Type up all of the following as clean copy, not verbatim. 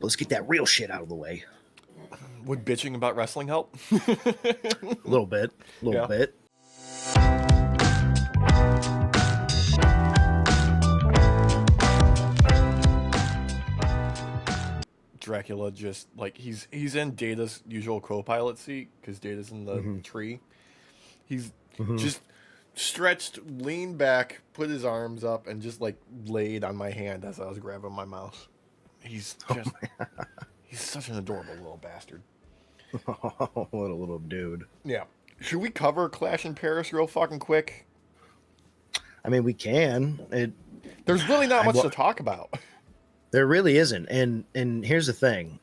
Let's get that real shit out of the way. Would bitching about wrestling help? A little bit. A little Yeah. bit. Dracula just like he's in Data's usual co-pilot seat because Data's in the Mm-hmm. tree. He's Mm-hmm. just stretched, leaned back, put his arms up, and just like laid on my hand as I was grabbing my mouse. He's just he's such an adorable little bastard. Oh, what a little dude. Yeah. Should we cover Clash in Paris real fucking quick? I mean, we can. There's really not I, much to talk about. There really isn't. And here's the thing.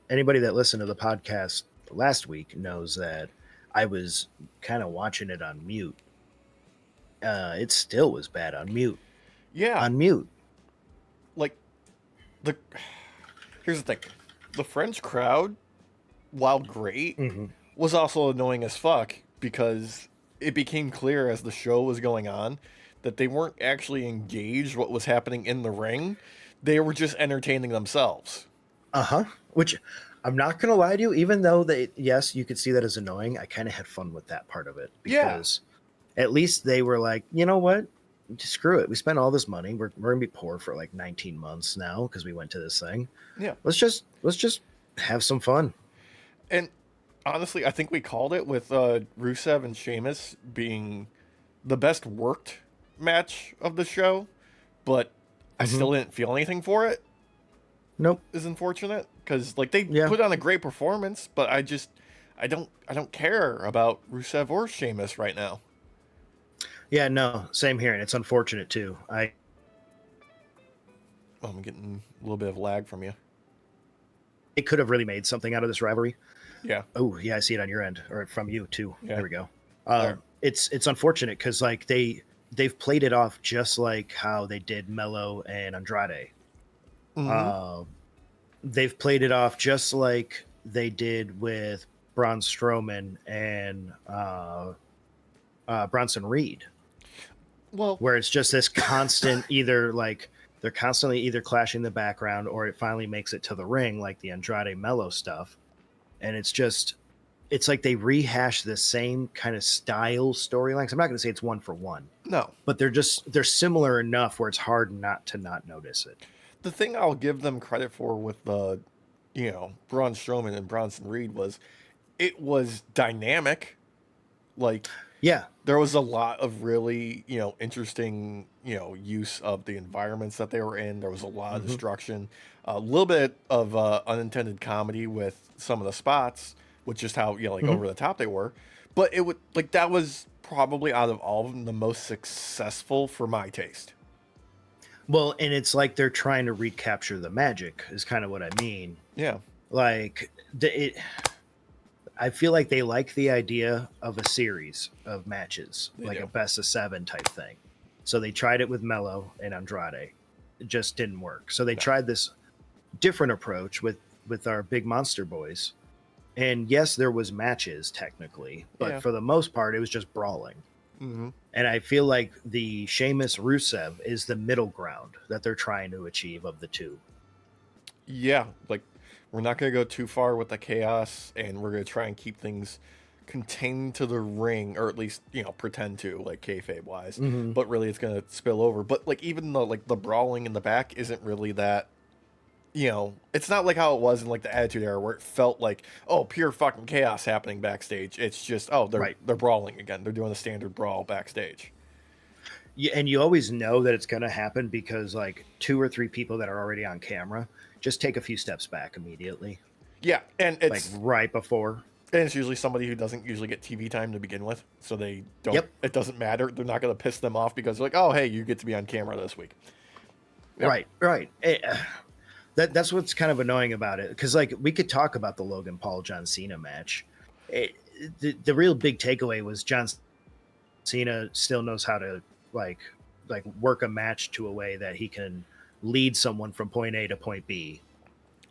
Anybody that listened to the podcast last week knows that I was kind of watching it on mute. It still was bad on mute. Yeah. On mute. Like the here's the thing. The French crowd, while great, Mm-hmm. was also annoying as fuck because it became clear as the show was going on that they weren't actually engaged what was happening in the ring. They were just entertaining themselves. Uh-huh. Which I'm not gonna lie to you, even though yes, you could see that as annoying, I kind of had fun with that part of it. Because at least they were like, you know what? Just screw it. We spent all this money. We're gonna be poor for like 19 months now because we went to this thing. Yeah. Let's just have some fun. And honestly, I think we called it with Rusev and Sheamus being the best worked match of the show, but I Mm-hmm. still didn't feel anything for it. Nope. Is unfortunate because like they Yeah. put on a great performance, but I don't care about Rusev or Sheamus right now. Yeah, no, same here, and it's unfortunate too. Oh, I'm getting a little bit of lag from you. It could have really made something out of this rivalry. Yeah. Oh, yeah, I see it on your end or from you too. Yeah. There we go. There. It's unfortunate because like they've played it off just like how they did Mello and Andrade. Mm-hmm. They've played it off just like they did with Braun Strowman and Bronson Reed, Well, where it's just this constant either like they're constantly either clashing in the background or it finally makes it to the ring like the Andrade Mello stuff. And it's like they rehash the same kind of style storylines. I'm not going to say it's one for one, no. but they're similar enough where it's hard not to not notice it. The thing I'll give them credit for with the, Braun Strowman and Bronson Reed was it was dynamic. Like Yeah. there was a lot of really, interesting, use of the environments that they were in. There was a lot of Mm-hmm. destruction, a little bit of unintended comedy with some of the spots, with just how Mm-hmm. over the top they were. But it would like that was probably out of all of them the most successful for my taste. Well, and it's like they're trying to recapture the magic is kind of what I mean. Yeah, Like I feel like they like the idea of a series of matches, They like do. a best of 7 type thing. So they tried it with Mello and Andrade. It just didn't work. So they No. tried this different approach with our big monster boys. And yes, there was matches technically, but Yeah. for the most part, it was just brawling. Mm-hmm. And I feel like the Sheamus Rusev is the middle ground that they're trying to achieve of the two. Yeah, like we're not going to go too far with the chaos, and we're going to try and keep things contained to the ring, or at least pretend to, like kayfabe wise. Mm-hmm. But really, it's going to spill over. But like even the brawling in the back isn't really that. It's not like how it was in like the Attitude Era where it felt like pure fucking chaos happening backstage. It's just Right. they're brawling again. They're doing a standard brawl backstage. Yeah, and you always know that it's going to happen because like 2 or 3 people that are already on camera just take a few steps back immediately, Yeah, and like it's right before. And it's usually somebody who doesn't usually get TV time to begin with, so they don't. Yep. It doesn't matter. They're not going to piss them off because they're like, oh, hey, you get to be on camera this week. Yep. Right. That's what's kind of annoying about it because like we could talk about the Logan Paul John Cena match. The real big takeaway was John Cena still knows how to like work a match to a way that he can lead someone from point A to point B.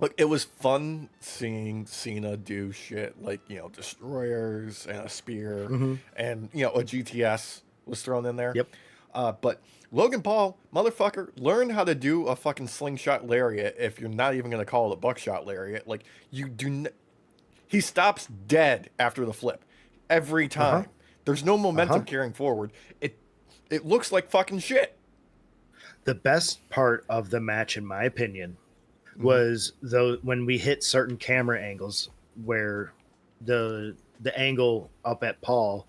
Look, it was fun seeing Cena do shit like destroyers and a spear, Mm-hmm. and a GTS was thrown in there. Yep. But Logan Paul, motherfucker, learn how to do a fucking slingshot lariat if you're not even going to call it a buckshot lariat. Like, you do he stops dead after the flip every Uh huh. time. There's no Uh huh. momentum carrying forward. It looks like fucking shit. The best part of the match, in my opinion, Hmm. was though when we hit certain camera angles where the angle up at Paul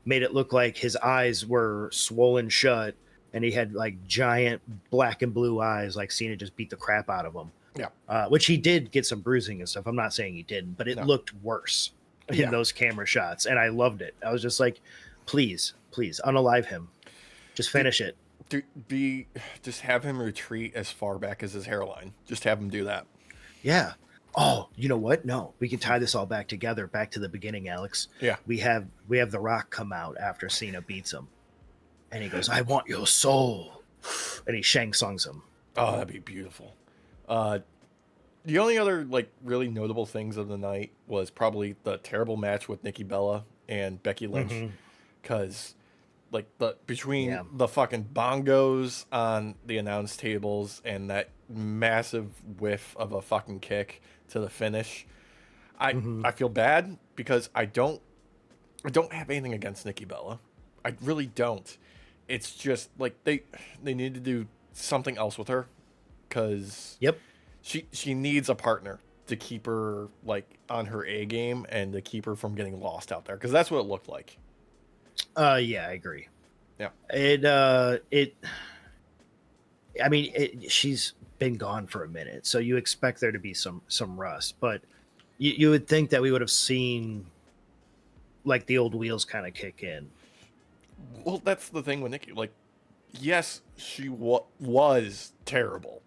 made it look like his eyes were swollen shut and he had like giant black and blue eyes, like Cena just beat the crap out of him. Yeah. Which he did get some bruising and stuff. I'm not saying he didn't, but it No. looked worse in Yeah. those camera shots, and I loved it. I was just like, please, please unalive him, just Dude, finish it. just have him retreat as far back as his hairline. Just have him do that. Yeah. Oh, you know what? No, we can tie this all back together, back to the beginning, Alex. Yeah. We have The Rock come out after Cena beats him, and he goes, "I want your soul," and he Shang Tsung's him. Oh, that'd be beautiful. Uh, the only other like really notable things of the night was probably the terrible match with Nikki Bella and Becky Lynch, Mm-hmm. because like the between Yeah. the fucking bongos on the announce tables and that massive whiff of a fucking kick to the finish, I Mm-hmm. I feel bad because I don't have anything against Nikki Bella. I really don't. It's just like they need to do something else with her, because Yep. she needs a partner to keep her like on her A game and to keep her from getting lost out there, because that's what it looked like. Yeah, I agree. Yeah. It. I mean, she's been gone for a minute, so you expect there to be some rust, but you would think that we would have seen like the old wheels kind of kick in. Well, that's the thing with Nikki. Like, yes, she was terrible,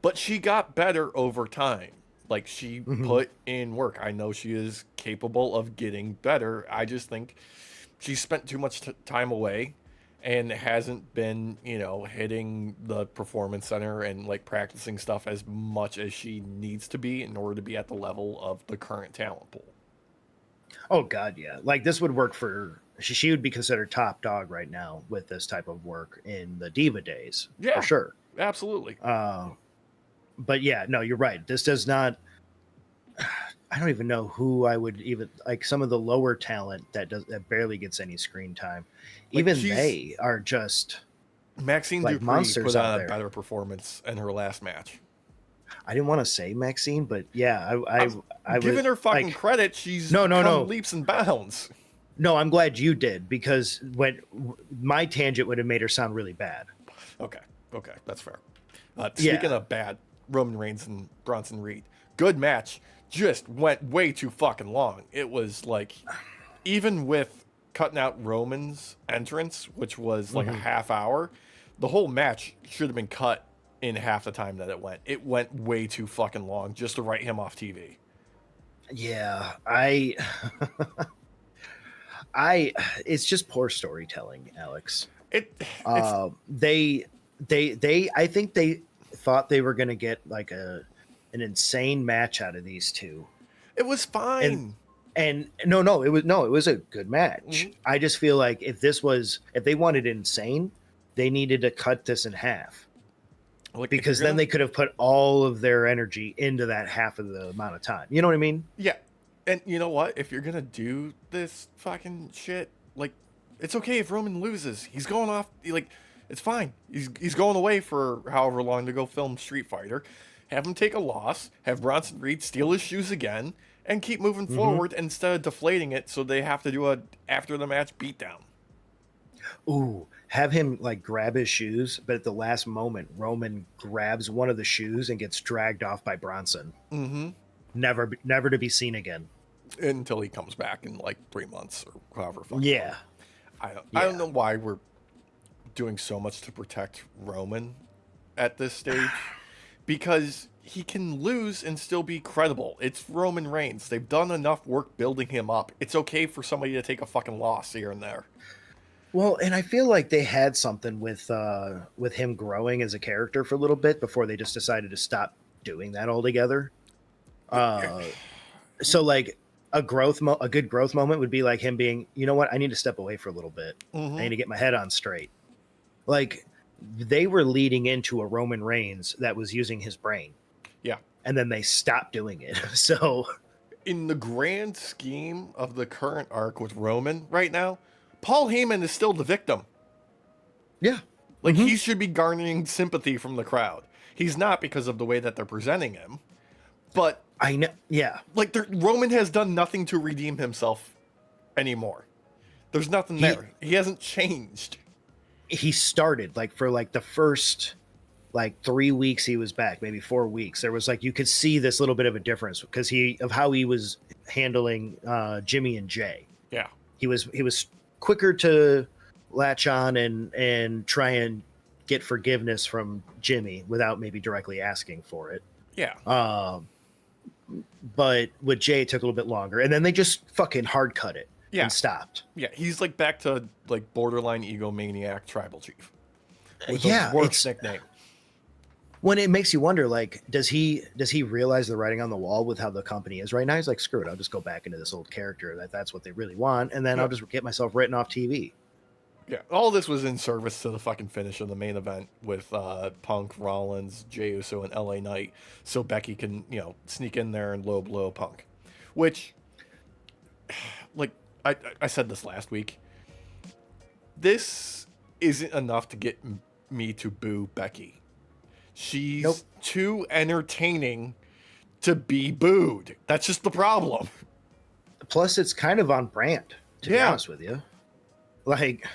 but she got better over time. Like, she Hmm. put in work. I know she is capable of getting better. I just think she spent too much time away and hasn't been, hitting the performance center and like practicing stuff as much as she needs to be in order to be at the level of the current talent pool. Oh God, yeah. Like this would work for she would be considered top dog right now with this type of work in the diva days for Yeah, sure. absolutely. Uh, but yeah, no, you're right. This does not. I don't even know who I would even like. Some of the lower talent that barely gets any screen time. Like, Even she's they are just Maxine like Dupree monsters put out on a there. better performance in her last match. I didn't want to say Maxine, but yeah, I'm I would giving her fucking like. credit. She's No, no, come no, leaps and bounds. no. I'm glad you did because when my tangent would have made her sound really bad. Okay, okay, that's fair. Yeah. Speaking of bad, Roman Reigns and Bronson Reed, good match. Just went way too fucking long. It was like, even with cutting out Roman's entrance, which was like a Mhm. half hour, the whole match should have been cut in half the time that it went. It went way too fucking long just to write him off TV. Yeah, I it's just poor storytelling, Alex. It's They I think they thought they were going to get like an insane match out of these two. it was And fine. it was a good match. Mhm. I just feel like if they wanted insane, they needed to cut this in half Like, if you're because then gonna, they could have put all of their energy into that half of the amount of time. You know what I mean? yeah, and you know what? If you're gonna do this fucking shit, like, it's okay if Roman loses. He's going off. Like, it's fine. He's going away for however long to go film Street Fighter. Have him take a loss. Have Bronson Reed steal his shoes again, and keep moving Mm-hmm. forward instead of deflating it. So they have to do a after the match beatdown. Ooh, have him like grab his shoes, but at the last moment, Roman grabs one of the shoes and gets dragged off by Bronson. Mm-hmm. Never to be seen again. Until he comes back in like 3 months or however fucking long. Yeah, I don't know why we're doing so much to protect Roman at this stage, because he can lose and still be credible. It's Roman Reigns. They've done enough work building him up. It's okay for somebody to take a fucking loss here and there. Well, and I feel like they had something with him growing as a character for a little bit before they just decided to stop doing that altogether. Uh, so like a good growth moment would be like him being, you know what, I need to step away for a little bit. I Mm-hmm. need to get my head on straight. Like they were leading into a Roman Reigns that was using his brain. Yeah. And then they stopped doing it. So in the grand scheme of the current arc with Roman right now, Paul Heyman is still the victim. yeah. Like, he should be garnering sympathy from the crowd. He's not because of the way that they're presenting him. But I know. Yeah. like, Roman has done nothing to redeem himself anymore. There's nothing there. He hasn't changed. He started like for like the first like 3 weeks he was back, maybe 4 weeks. There was like you could see this little bit of a difference because of how he was handling Jimmy and Jay. Yeah. He was quicker to latch on and try and get forgiveness from Jimmy without maybe directly asking for it. Yeah. But with Jay, it took a little bit longer, and then they just fucking hard cut it and stopped. Yeah, he's like back to like borderline egomaniac tribal chief. With Yeah, the worst nickname. When it makes you wonder, like, does he realize the writing on the wall with how the company is right now? He's like, screw it, I'll just go back into this old character that's what they really want, and then I'll just get myself written off TV. Yeah, all this was in service to the fucking finish of the main event with Punk, Rollins, Jey Uso, and LA Knight, so Becky can, sneak in there and low blow Punk. Which, like, I said this last week, this isn't enough to get me to boo Becky. She's too entertaining to be booed. That's just the problem. Plus, it's kind of on brand, to be honest with you. Like,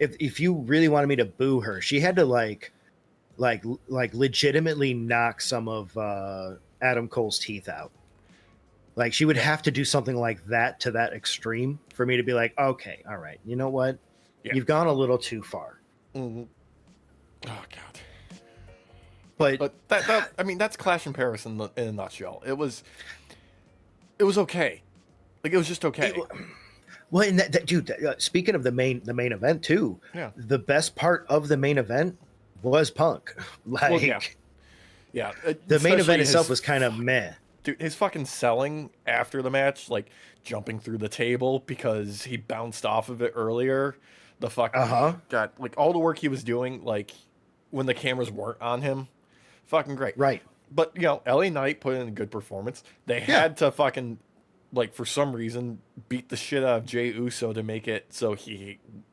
if you really wanted me to boo her, she had to like legitimately knock some of Adam Cole's teeth out. Like, she would have to do something like that to that extreme for me to be like, okay, all right, you know what? Yeah. You've gone a little too far. Mm-hmm. Oh God. But that I mean, that's Clash in Paris in a nutshell. It was okay. Like, it was just okay. Well, and dude, speaking of the main event too, the best part of the main event was Punk. Like, the main event itself was kind of meh. Dude, his fucking selling after the match, like jumping through the table because he bounced off of it earlier. The fucking God, like all the work he was doing, like when the cameras weren't on him, fucking great. Right. But LA Knight put in a good performance. They had to fucking, like, for some reason, beat the shit out of Jey Uso to make it so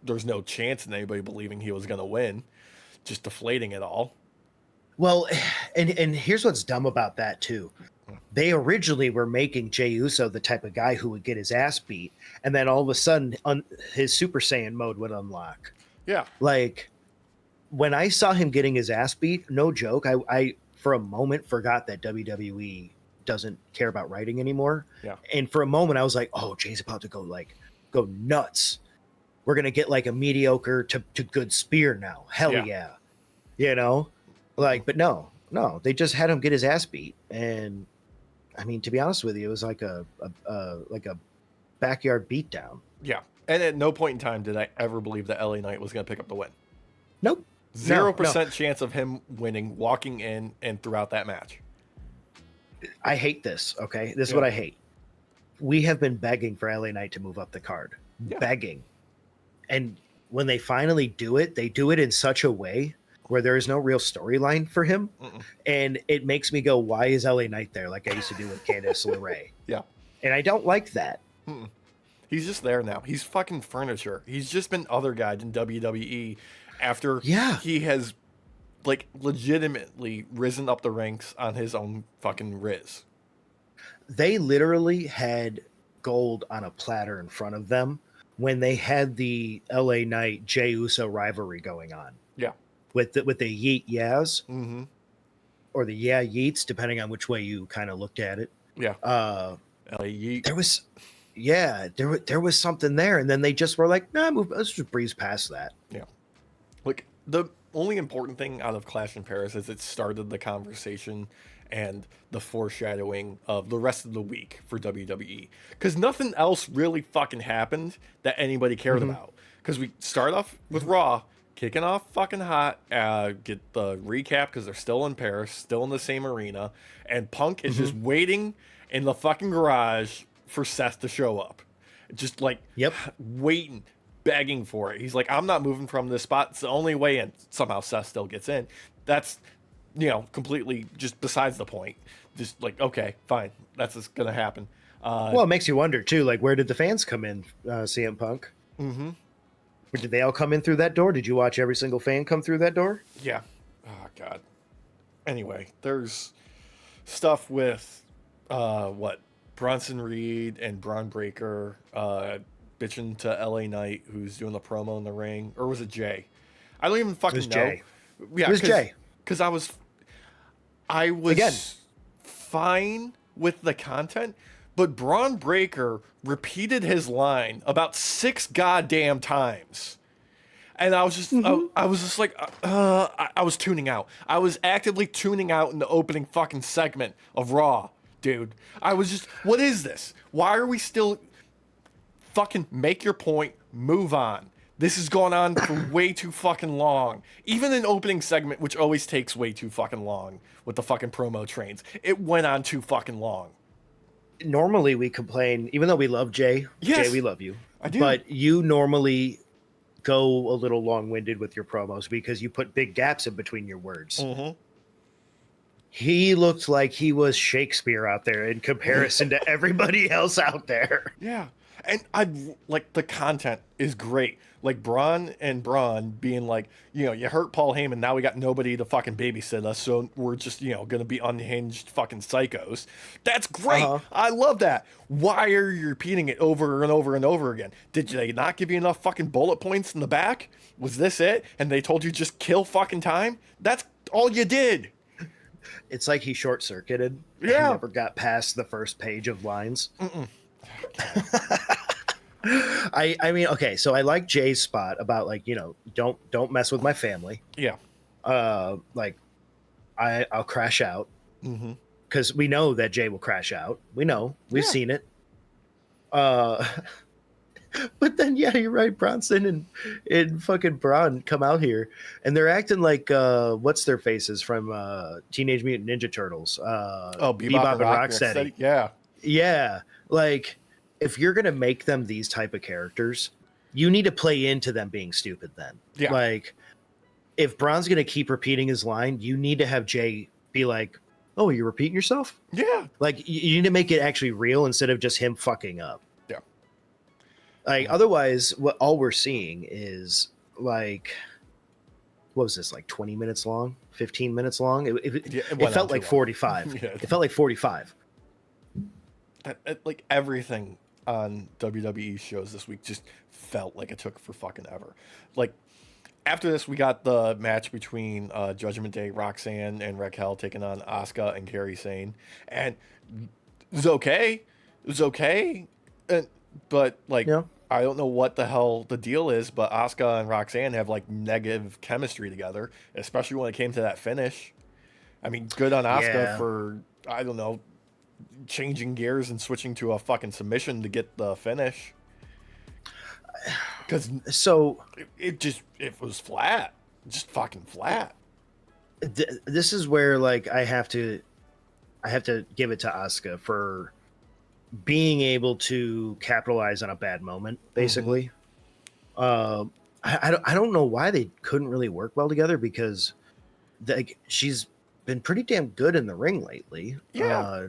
there's no chance in anybody believing he was gonna win, just deflating it all. Well, and here's what's dumb about that too. They originally were making Jey Uso the type of guy who would get his ass beat, and then all of a sudden his Super Saiyan mode would unlock. Yeah. Like, when I saw him getting his ass beat, no joke, I for a moment forgot that WWE doesn't care about writing anymore. Yeah. And for a moment I was like, oh, Jay's about to go nuts. We're gonna get like a mediocre to good spear now. Hell yeah. Like, but no, they just had him get his ass beat. And I mean, to be honest with you, it was like a backyard beatdown. Yeah. And at no point in time did I ever believe that LA Knight was going to pick up the win. Nope. 0% chance of him winning, walking in and throughout that match. I hate this. Okay. This is what I hate. We have been begging for LA Knight to move up the card. Begging. And when they finally do it, they do it in such a way where there is no real storyline for him. And it makes me go, why is LA Knight there? Like I used to do with Candice LeRae. Yeah. And I don't like that. He's just there now. He's fucking furniture. He's just been other guys in WWE after he has like legitimately risen up the ranks on his own fucking riz. They literally had gold on a platter in front of them when they had the LA Knight Jey Uso rivalry going on. Yeah. With the Yeet Yaz. Mm-hmm. Or the Yeets, depending on which way you kind of looked at it. Yeah. LA Yeet. There was something there, and then they just were like, nah, let's just breeze past that. Yeah. Like, the only important thing out of Clash in Paris is it started the conversation and the foreshadowing of the rest of the week for WWE. Because nothing else really fucking happened that anybody cared about. Because we start off with Raw, kicking off fucking hot, get the recap because they're still in Paris, still in the same arena, and Punk is just waiting in the fucking garage for Seth to show up. Just like waiting. begging for it. He's like, I'm not moving from this spot. It's the only way in. Somehow Seth still gets in. That's, completely just besides the point. Just like, okay, fine. That's just going to happen. Well, it makes you wonder, too, like, where did the fans come in, CM Punk? Mm-hmm. Did they all come in through that door? Did you watch every single fan come through that door? Yeah. Oh, God. Anyway, there's stuff with, Bronson Reed and Braun Breaker bitching to LA Knight, who's doing the promo in the ring. Or was it Jay? I don't even fucking know. Jay. Yeah, it was Jay. Because I was Again. fine with the content, but Braun Breaker repeated his line about 6 goddamn times. And I was just, I was just like, I was tuning out. I was actively tuning out in the opening fucking segment of Raw, dude. I was just, what is this? Why are we still fucking make your point, move on? This has gone on for way too fucking long. Even an opening segment, which always takes way too fucking long with the fucking promo trains, it went on too fucking long. Normally we complain, even though we love Jay. Yes, Jay, we love you. I do. But you normally go a little long-winded with your promos because you put big gaps in between your words. Mm-hmm. He looked like he was Shakespeare out there in comparison to everybody else out there. Yeah. And I like the content is great. Like Braun being like, you hurt Paul Heyman. Now we got nobody to fucking babysit us. So we're just, going to be unhinged fucking psychos. That's great. Uh-huh. I love that. Why are you repeating it over and over and over again? Did they not give you enough fucking bullet points in the back? Was this it? And they told you just kill fucking time? That's all you did. It's like he short-circuited. Yeah. He never got past the first page of lines. I mean, okay, so I like Jay's spot about like, don't mess with my family. Yeah. Like I'll crash out. Mm-hmm. Because we know that Jay will crash out. We've seen it. But then, yeah, you're right. Bronson and fucking Braun come out here and they're acting like what's their faces from Teenage Mutant Ninja Turtles? Bebop and Rocksteady. Yeah. Yeah, like if you're gonna make them these type of characters, you need to play into them being stupid. Then, yeah, like if Braun's gonna keep repeating his line, you need to have Jay be like, "Oh, you're repeating yourself." Yeah, like you need to make it actually real instead of just him fucking up. Yeah, like otherwise, all we're seeing is like, what was this, like 20 minutes long, 15 minutes long? It felt like 45. Yeah. It felt like 45. Like everything on WWE shows this week just felt like it took for fucking ever. Like after this, we got the match between Judgment Day, Roxanne, and Raquel taking on Asuka and Kairi Sane, and it was okay. It was okay, but like I don't know what the hell the deal is. But Asuka and Roxanne have like negative chemistry together, especially when it came to that finish. I mean, good on Asuka for, I don't know, changing gears and switching to a fucking submission to get the finish. Because it was flat, just fucking flat. This is where like I have to give it to Asuka for being able to capitalize on a bad moment, basically. Mm-hmm. I don't know why they couldn't really work well together, because she's been pretty damn good in the ring lately. Yeah.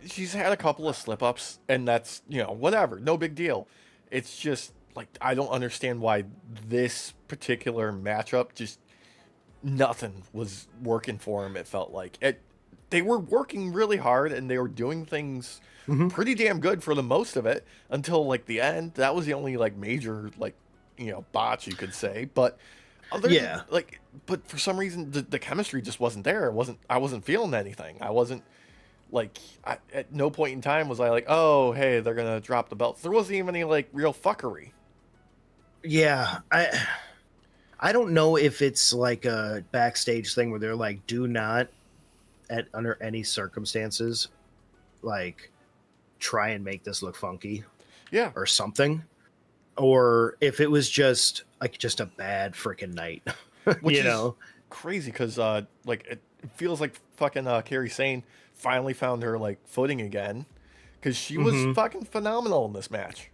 She's had a couple of slip-ups, and that's, whatever. No big deal. It's just, like, I don't understand why this particular matchup, just nothing was working for him, it felt like. They were working really hard, and they were doing things pretty damn good for the most of it, until, like, the end. That was the only, like, major, like, botch, you could say. But but for some reason, the chemistry just wasn't there. I wasn't feeling anything. I wasn't... Like, at no point in time was I like, oh, hey, they're going to drop the belts. There wasn't even any, like, real fuckery. Yeah. I don't know if it's, like, a backstage thing where they're like, do not, under any circumstances, like, try and make this look funky. Yeah. Or something. Or if it was just a bad freaking night. Which is crazy, because, like, it feels like fucking Kairi Sane finally found her like footing again, because she was fucking phenomenal in this match.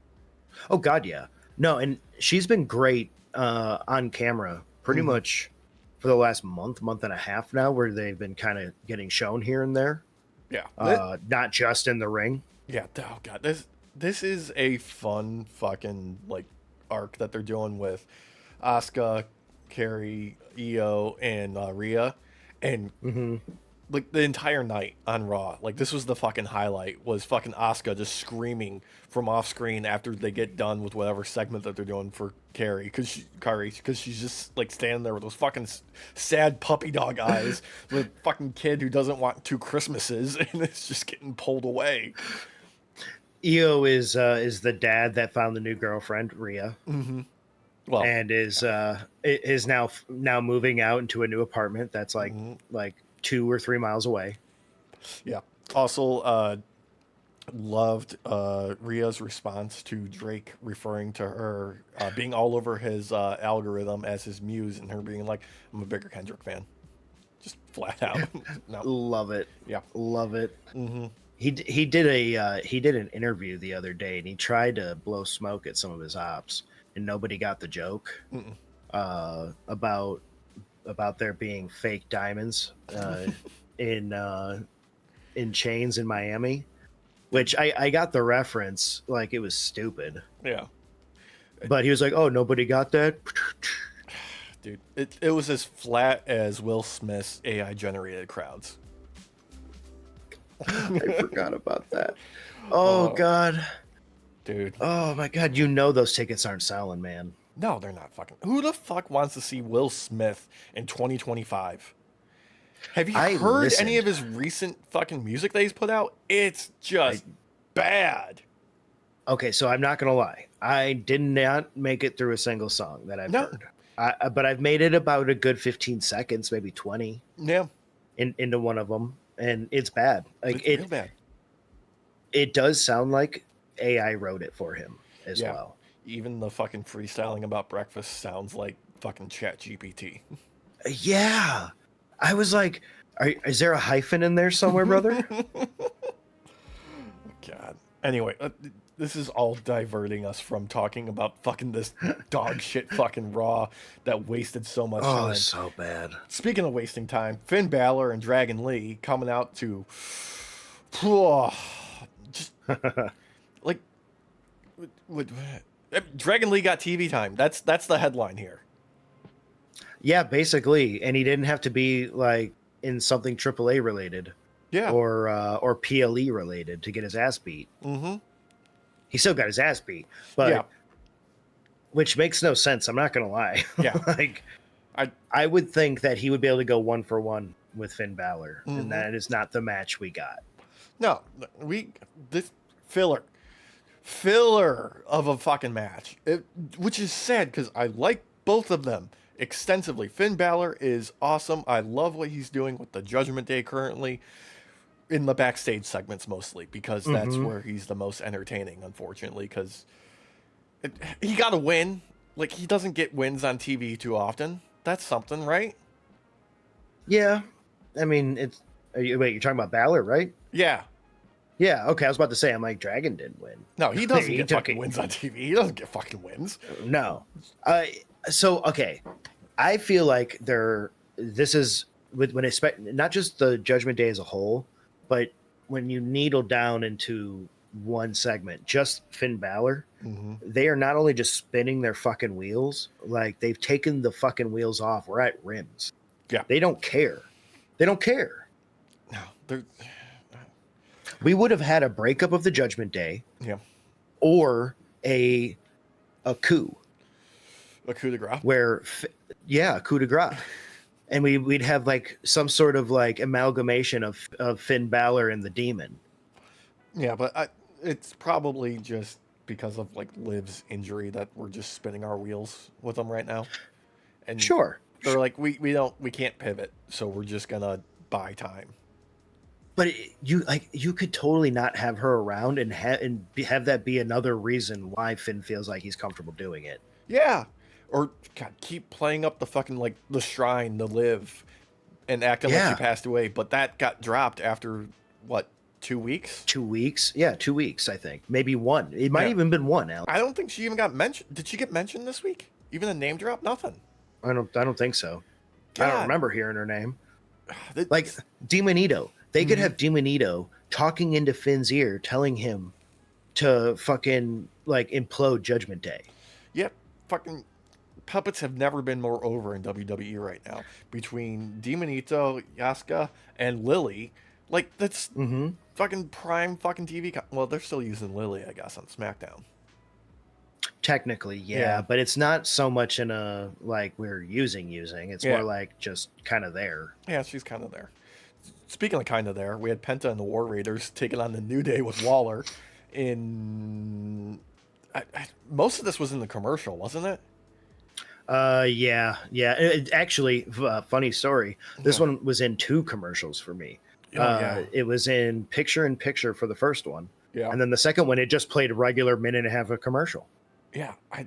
Oh god, yeah. No, and she's been great on camera pretty much for the last month and a half now, where they've been kind of getting shown here and there, Yeah. not just in the ring. Yeah. Oh god, this is a fun fucking like arc that they're doing with Asuka, Carrie, Io, and Rhea, and Hmm. like the entire night on Raw, like this was the fucking highlight, was fucking Asuka just screaming from off screen after they get done with whatever segment that they're doing for Carrie, because she's just like standing there with those fucking sad puppy dog eyes, with a fucking kid who doesn't want two Christmases, and it's just getting pulled away. Io is the dad that found the new girlfriend, Rhea, Well, and is now moving out into a new apartment that's like 2 or 3 miles away. yeah. Also, loved Rhea's response to Drake referring to her being all over his algorithm as his muse, and her being like, "I'm a bigger Kendrick fan," just flat out. No, Love it. yeah, Love it. He did an interview the other day, and he tried to blow smoke at some of his ops, and nobody got the joke about there being fake diamonds in chains in Miami, which I got the reference, like it was stupid, yeah, but he was like, "Oh, nobody got that." dude. It was as flat as Will Smith's AI generated crowds. I forgot about that. Oh God. Dude. Oh my God. You know those tickets aren't selling, man. No, they're not fucking. Who the fuck wants to see Will Smith in 2025? Have you heard any of his recent fucking music that he's put out? It's just bad. Okay, so I'm not gonna lie. I did not make it through a single song that I've heard. But I've made it about a good 15 seconds, maybe 20. Yeah. Into one of them, and it's bad. Like It's real bad. It does sound like AI wrote it for him as well. Even the fucking freestyling about breakfast sounds like fucking Chat GPT. Yeah. I was like, is there a hyphen in there somewhere, brother? God. Anyway, this is all diverting us from talking about fucking this dog shit fucking Raw that wasted so much time. Oh, so bad. Speaking of wasting time, Finn Balor and Dragon Lee coming out to just like Dragon Lee got TV time. That's the headline here. Yeah, basically, and he didn't have to be like in something AAA related, or PLE related to get his ass beat. He still got his ass beat, but which makes no sense. I'm not gonna lie. Yeah, like I would think that he would be able to go 1-for-1 with Finn Balor, and that is not the match we got. No, this filler of a fucking match, which is sad because I like both of them extensively. Finn Balor is awesome. I love what he's doing with the Judgment Day currently in the backstage segments, mostly because that's where he's the most entertaining, unfortunately, because he got a win. Like, he doesn't get wins on TV too often. That's something, right? Yeah, I mean, wait, you're talking about Balor, right? Yeah. Yeah, okay, I was about to say, I'm like, Dragon didn't win. No, he doesn't get fucking wins on TV. He doesn't get fucking wins. No. So, okay, I feel like this is, when expect not just the Judgment Day as a whole, but when you needle down into one segment, just Finn Balor, they are not only just spinning their fucking wheels, like they've taken the fucking wheels off. We're at rims. Yeah. They don't care. They don't care. No, they're... We would have had a breakup of the Judgment Day. Yeah. Or a coup. A coup de grace? A coup de grace. And we'd have like some sort of like amalgamation of Finn Balor and the Demon. Yeah, but it's probably just because of like Liv's injury that we're just spinning our wheels with them right now. And sure, they're like, we can't pivot, so we're just gonna buy time. But you could totally not have her around and have that be another reason why Finn feels like he's comfortable doing it. Yeah. Or God, keep playing up the fucking like the shrine, the Liv, and acting like she passed away, but that got dropped after what, 2 weeks. 2 weeks. Yeah, 2 weeks. I think maybe one. It might Yeah. even been one. Alex. I don't think she even got mentioned. Did she get mentioned this week? Even a name drop? Nothing. I don't think so. God. I don't remember hearing her name. That's- Like Demonito. They could have Demonito talking into Finn's ear, telling him to fucking like implode Judgment Day. Yep. Fucking puppets have never been more over in WWE right now. Between Demonito, Yaska, and Lily. Like, that's fucking prime fucking TV. Well, they're still using Lily, I guess, on SmackDown. Technically, yeah, but it's not so much in a like we're using. It's more like just kind of there. Yeah, she's kind of there. Speaking of kind of there, we had Penta and the War Raiders taking on the New Day with Waller. Most of this was in the commercial, wasn't it? Yeah. Actually, funny story. This one was in 2 commercials for me. It was in picture for the first one. Yeah. And then the second one, it just played a regular minute and a half of commercial. Yeah. I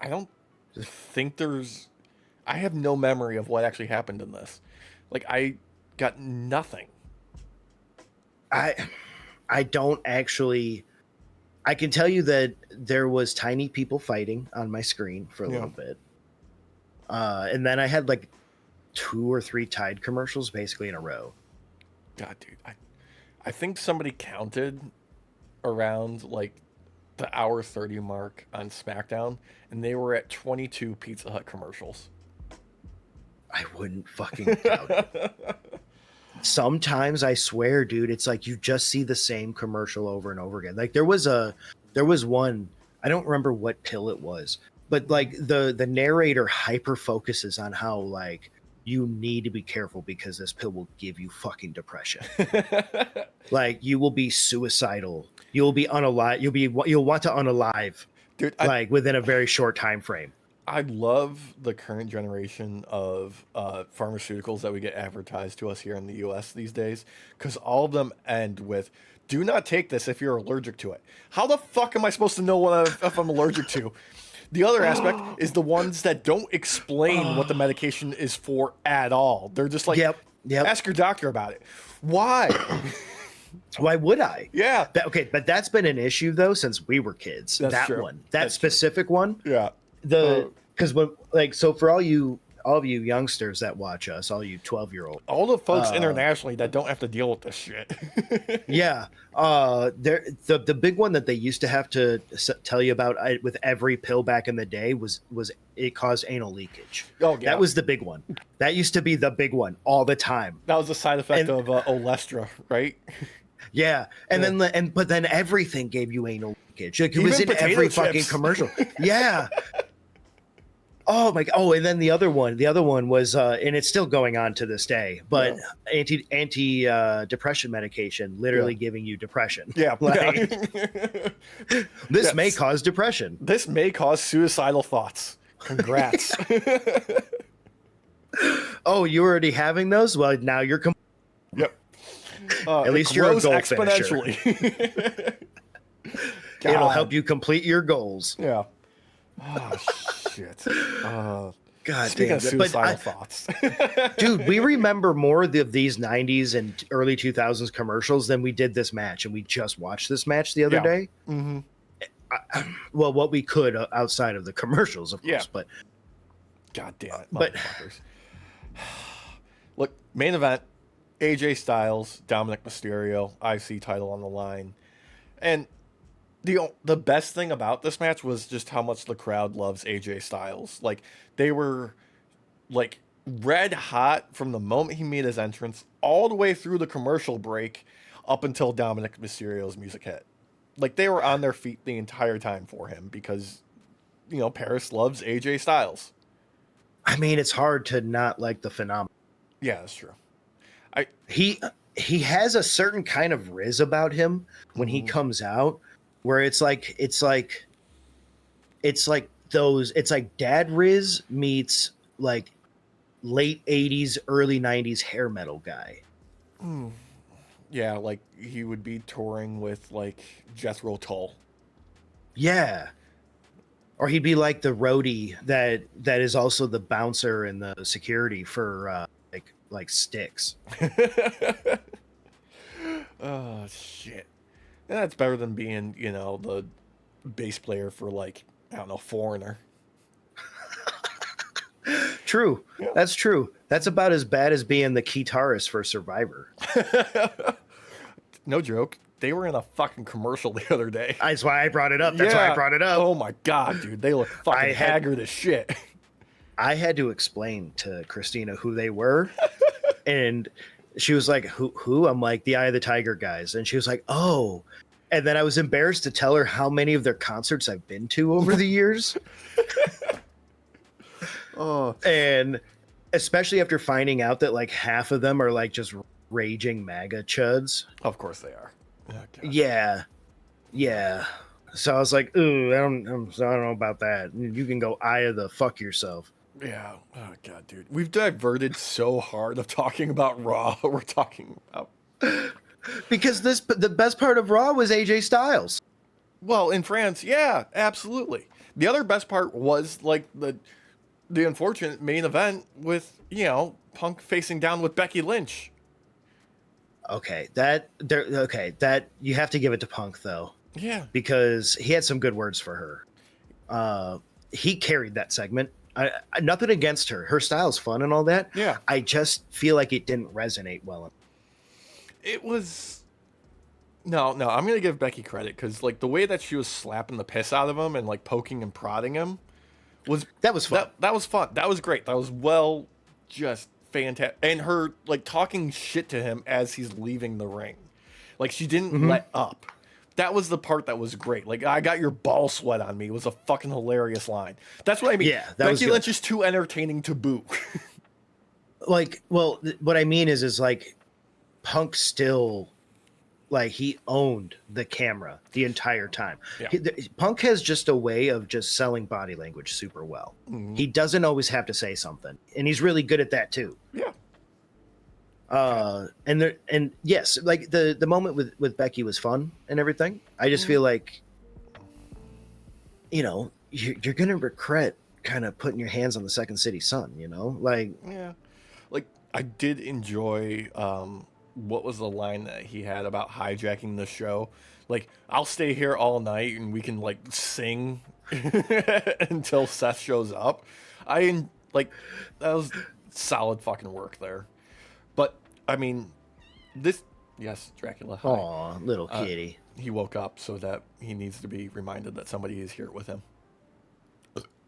don't think I have no memory of what actually happened in this. Like, I got nothing. I don't actually. I can tell you that there was tiny people fighting on my screen for a little bit. And then I had like 2 or 3 Tide commercials basically in a row. God, dude, I think somebody counted around like the hour 30 mark on SmackDown, and they were at 22 Pizza Hut commercials. I wouldn't fucking doubt it. Sometimes I swear, dude, it's like you just see the same commercial over and over again. Like there was one, I don't remember what pill it was, but like the narrator hyper focuses on how like you need to be careful because this pill will give you fucking depression. Like you will be suicidal. You'll be unalive. You'll want to unalive, dude. Like within a very short time frame. I love the current generation of pharmaceuticals that we get advertised to us here in the U.S. these days, because all of them end with, do not take this if you're allergic to it. How the fuck am I supposed to know if I'm allergic to? The other aspect is the ones that don't explain what the medication is for at all. They're just like, yep. Ask your doctor about it. Why? Why would I? Yeah. Okay, but that's been an issue, though, since we were kids. That's true. One. That specific one. Yeah. Because so for all of you youngsters that watch us, all you 12-year-old, all the folks internationally that don't have to deal with this shit. Yeah, the big one that they used to have to tell you about with every pill back in the day was it caused anal leakage. Oh yeah, that was the big one. That used to be the big one all the time. That was a side effect of Olestra, right? Yeah, but then everything gave you anal leakage. Like, it was in every fucking commercial. Yeah. Oh my god! Oh, and then the other one was, and it's still going on to this day. But anti depression medication, literally giving you depression. Yeah, This may cause depression. This may cause suicidal thoughts. Congrats. Oh, you're already having those? Well, now you're. Yep. At least you're a goal exponentially. It'll help you complete your goals. Yeah. Oh shit. God speaking damn. of suicidal thoughts. Dude, we remember more of these 90s and early 2000s commercials than we did this match, and we just watched this match the other day. Mm-hmm. Well, what we could outside of the commercials, of course, but god damn it, motherfuckers. Look, main event, AJ Styles, Dominic Mysterio, IC title on the line. And the best thing about this match was just how much the crowd loves AJ Styles. Like, they were like red hot from the moment he made his entrance all the way through the commercial break up until Dominic Mysterio's music hit. Like, they were on their feet the entire time for him because, Paris loves AJ Styles. I mean, it's hard to not like the phenomenon. Yeah, that's true. He has a certain kind of riz about him when he comes out, where it's like dad riz meets like late 80s, early 90s hair metal guy. Yeah, like he would be touring with like Jethro Tull. Yeah. Or he'd be like the roadie that is also the bouncer and the security for like Styx. Oh shit. And that's better than being, the bass player for like, I don't know, Foreigner. True. Yeah. That's true. That's about as bad as being the guitarist for Survivor. No joke. They were in a fucking commercial the other day. That's why I brought it up. That's why I Yeah. brought it up. Oh my god, dude. They look fucking haggard as shit. I had to explain to Christina who they were. And she was like, who? I'm like, the Eye of the Tiger guys. And she was like, oh. And then I was embarrassed to tell her how many of their concerts I've been to over the years. Oh. And especially after finding out that like half of them are like just raging MAGA chuds. Of course they are. Oh, yeah. Yeah. So I was like, ooh, I don't know about that. You can go Eye of the fuck yourself. Yeah. Oh god, dude. We've diverted so hard of talking about Raw. We're talking about because the best part of Raw was AJ Styles. Well, in France, yeah, absolutely. The other best part was like the unfortunate main event with, Punk facing down with Becky Lynch. Okay, that you have to give it to Punk though. Yeah. Because he had some good words for her. He carried that segment. I nothing against her. Her style's fun and all that. Yeah. I just feel like it didn't resonate well. It was No, I'm gonna give Becky credit because like the way that she was slapping the piss out of him and like poking and prodding him was fun. That was fun. That was great. That was just fantastic. And her like talking shit to him as he's leaving the ring, like she didn't let up. That was the part that was great. Like, I got your ball sweat on me. It was a fucking hilarious line. That's what I mean. Yeah, Becky Lynch is too entertaining to boo. What I mean is like Punk still, like, he owned the camera the entire time. Yeah. Punk has just a way of just selling body language super well. Mm-hmm. He doesn't always have to say something, and he's really good at that too. Yeah. And yes, like the moment with Becky was fun and everything. I just feel like, you're gonna regret kind of putting your hands on the Second City Sun. Like like I did enjoy what was the line that he had about hijacking the show. Like, I'll stay here all night and we can like sing until Seth shows up. That was solid fucking work there. But I mean, yes, Dracula. Hi. Aw, little kitty. He woke up so that he needs to be reminded that somebody is here with him.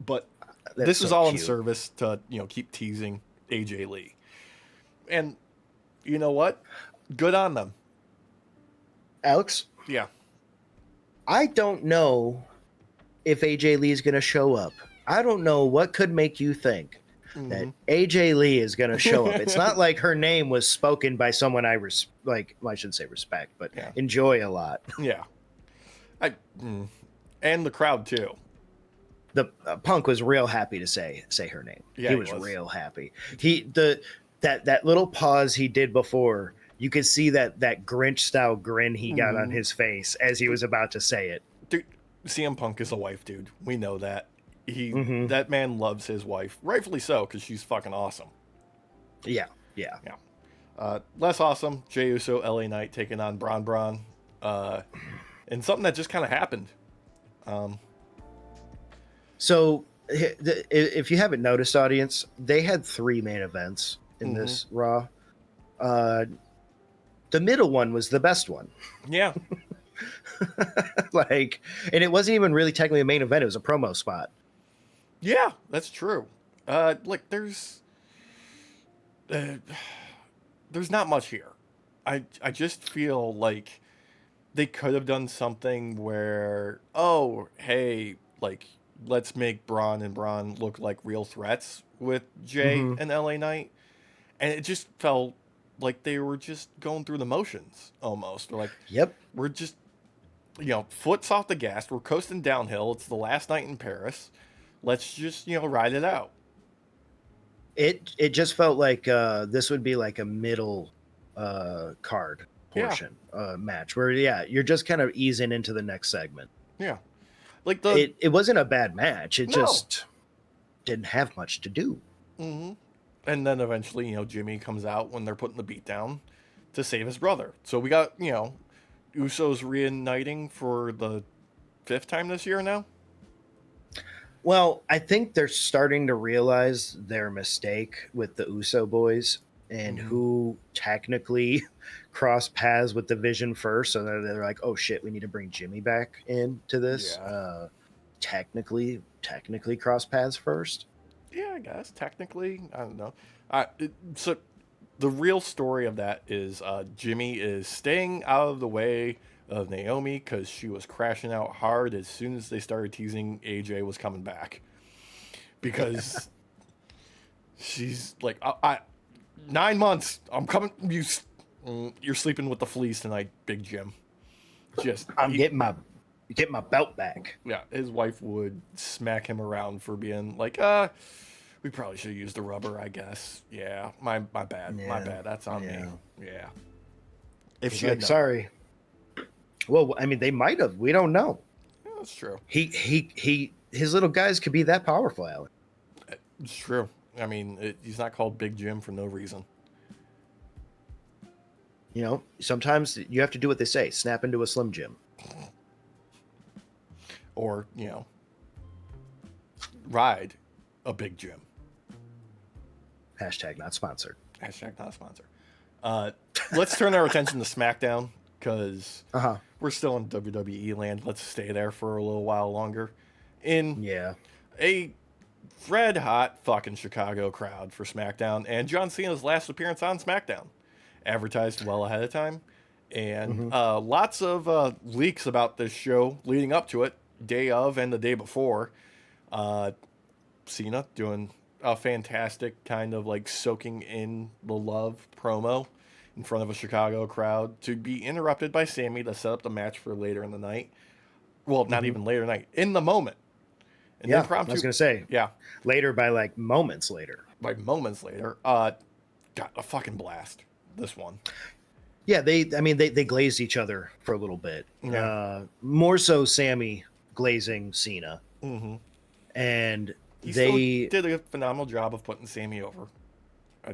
But this is all in service to, keep teasing AJ Lee. And you know what? Good on them. Alex? Yeah. I don't know if AJ Lee is going to show up. I don't know what could make you think that AJ Lee is going to show up. It's not like her name was spoken by someone I I shouldn't say respect, but enjoy a lot. Yeah. And the crowd too. The Punk was real happy to say her name. Yeah, he was real happy. That little pause he did before, you could see that Grinch style grin he got on his face as he was about to say it. Dude, CM Punk is a wife, dude. We know that. That man loves his wife, rightfully so, because she's fucking awesome. Yeah. Less awesome, Jey Uso, LA Knight taking on Braun, and something that just kind of happened. So, if you haven't noticed, audience, they had 3 main events in this Raw. The middle one was the best one. Yeah. And it wasn't even really technically a main event. It was a promo spot. Yeah, that's true. There's not much here. I just feel like they could have done something where, let's make Braun and Braun look like real threats with Jay and LA Knight. And it just felt like they were just going through the motions almost. They're like, yep, we're just, foot's off the gas. We're coasting downhill. It's the last night in Paris. Let's just, ride it out. It just felt like this would be like a middle card portion match where, you're just kind of easing into the next segment. Yeah. It wasn't a bad match. It just didn't have much to do. Mm-hmm. And then eventually, Jimmy comes out when they're putting the beat down to save his brother. So we got, Usos reuniting for the 5th time this year now. Well, I think they're starting to realize their mistake with the Uso boys and who technically crossed paths with the Vision first. So they're like, oh shit, we need to bring Jimmy back into this. Yeah. Technically cross paths first. Yeah, I guess technically, I don't know. So the real story of that is Jimmy is staying out of the way of Naomi because she was crashing out hard as soon as they started teasing AJ was coming back. Because she's like, 9 months, I'm coming. You're sleeping with the fleas tonight, Big Jim. I'm getting my belt back. Yeah, his wife would smack him around for being like, we probably should have used the rubber, I guess. Yeah, my bad. Yeah. My bad. That's on me. Yeah. If He's she like, sorry. Well, I mean, they might have. We don't know. Yeah, that's true. His little guys could be that powerful, Alex. It's true. I mean, he's not called Big Jim for no reason. Sometimes you have to do what they say. Snap into a Slim Jim. Or, ride a Big Jim. Hashtag not sponsored. Hashtag not sponsor. Let's turn our attention to SmackDown because we're still in WWE land. Let's stay there for a little while longer. In a red hot fucking Chicago crowd for SmackDown and John Cena's last appearance on SmackDown. Advertised well ahead of time. And lots of leaks about this show leading up to it, day of and the day before. Cena doing a fantastic kind of like soaking in the love promo in front of a Chicago crowd to be interrupted by Sammy to set up the match for later in the night. Well, not even later night, in the moment. And I was going to say. Yeah. Later by like moments later. By moments later. Got a fucking blast, this one. Yeah, they glazed each other for a little bit. Yeah. More so Sammy glazing Cena. Mm-hmm. And they did a phenomenal job of putting Sammy over.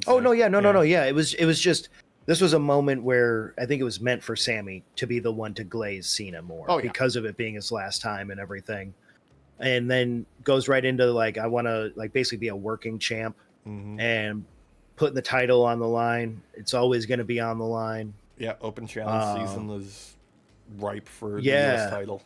No. Yeah, it was just, this was a moment where I think it was meant for Sammy to be the one to glaze Cena more because of it being his last time and everything. And then goes right into like, I want to like basically be a working champ and putting the title on the line. It's always going to be on the line. Yeah, Open Challenge season is ripe for the US title.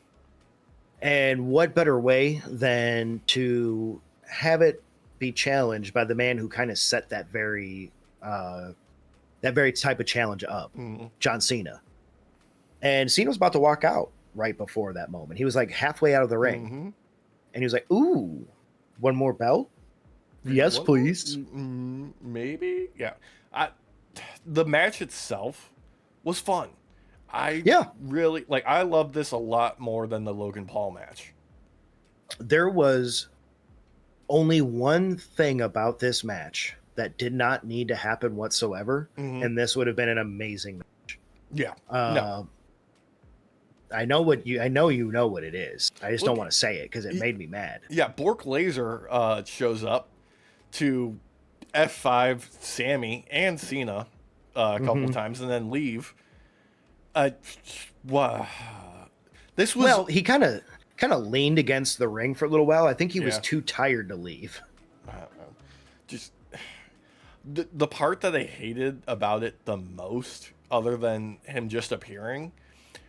And what better way than to have it be challenged by the man who kind of set that very type of challenge up, John Cena. And Cena was about to walk out right before that moment. He was like halfway out of the ring. And he was like, ooh, one more belt? Yes, please. Maybe? Yeah. The match itself was fun. I really, I love this a lot more than the Logan Paul match. There was only one thing about this match that did not need to happen whatsoever, and this would have been an amazing match. Yeah. I know you know what it is. I just don't want to say it because it made me mad. Yeah, Bork Laser shows up to F5 Sammy and Cena a couple times and then leave. This was he kind of leaned against the ring for a little while. I think he was too tired to leave. Just the part that I hated about it the most, other than him just appearing,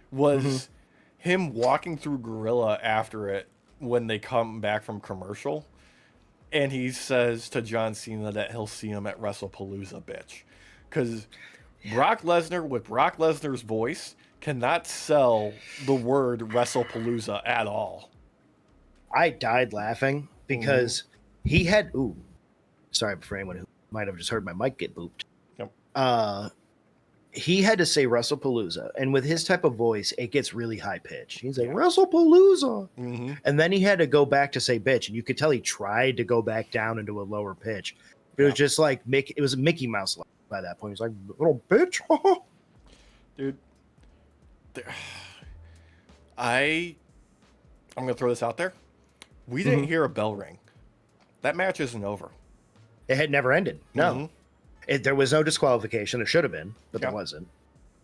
was him walking through Gorilla after it when they come back from commercial, and he says to John Cena that he'll see him at WrestlePalooza, bitch, because Brock Lesnar with Brock Lesnar's voice cannot sell the word WrestlePalooza at all. I died laughing because he had sorry for anyone who might have just heard my mic get booped. Yep. He had to say WrestlePalooza, and with his type of voice, it gets really high pitched. He's like WrestlePalooza, and then he had to go back to say bitch, and you could tell he tried to go back down into a lower pitch. It was just like it was a Mickey Mouse by that point. He's like, little bitch. Dude, I'm gonna throw this out there. We didn't hear a bell ring. That match isn't over. It had never ended. No. There was no disqualification. There should have been, but there wasn't.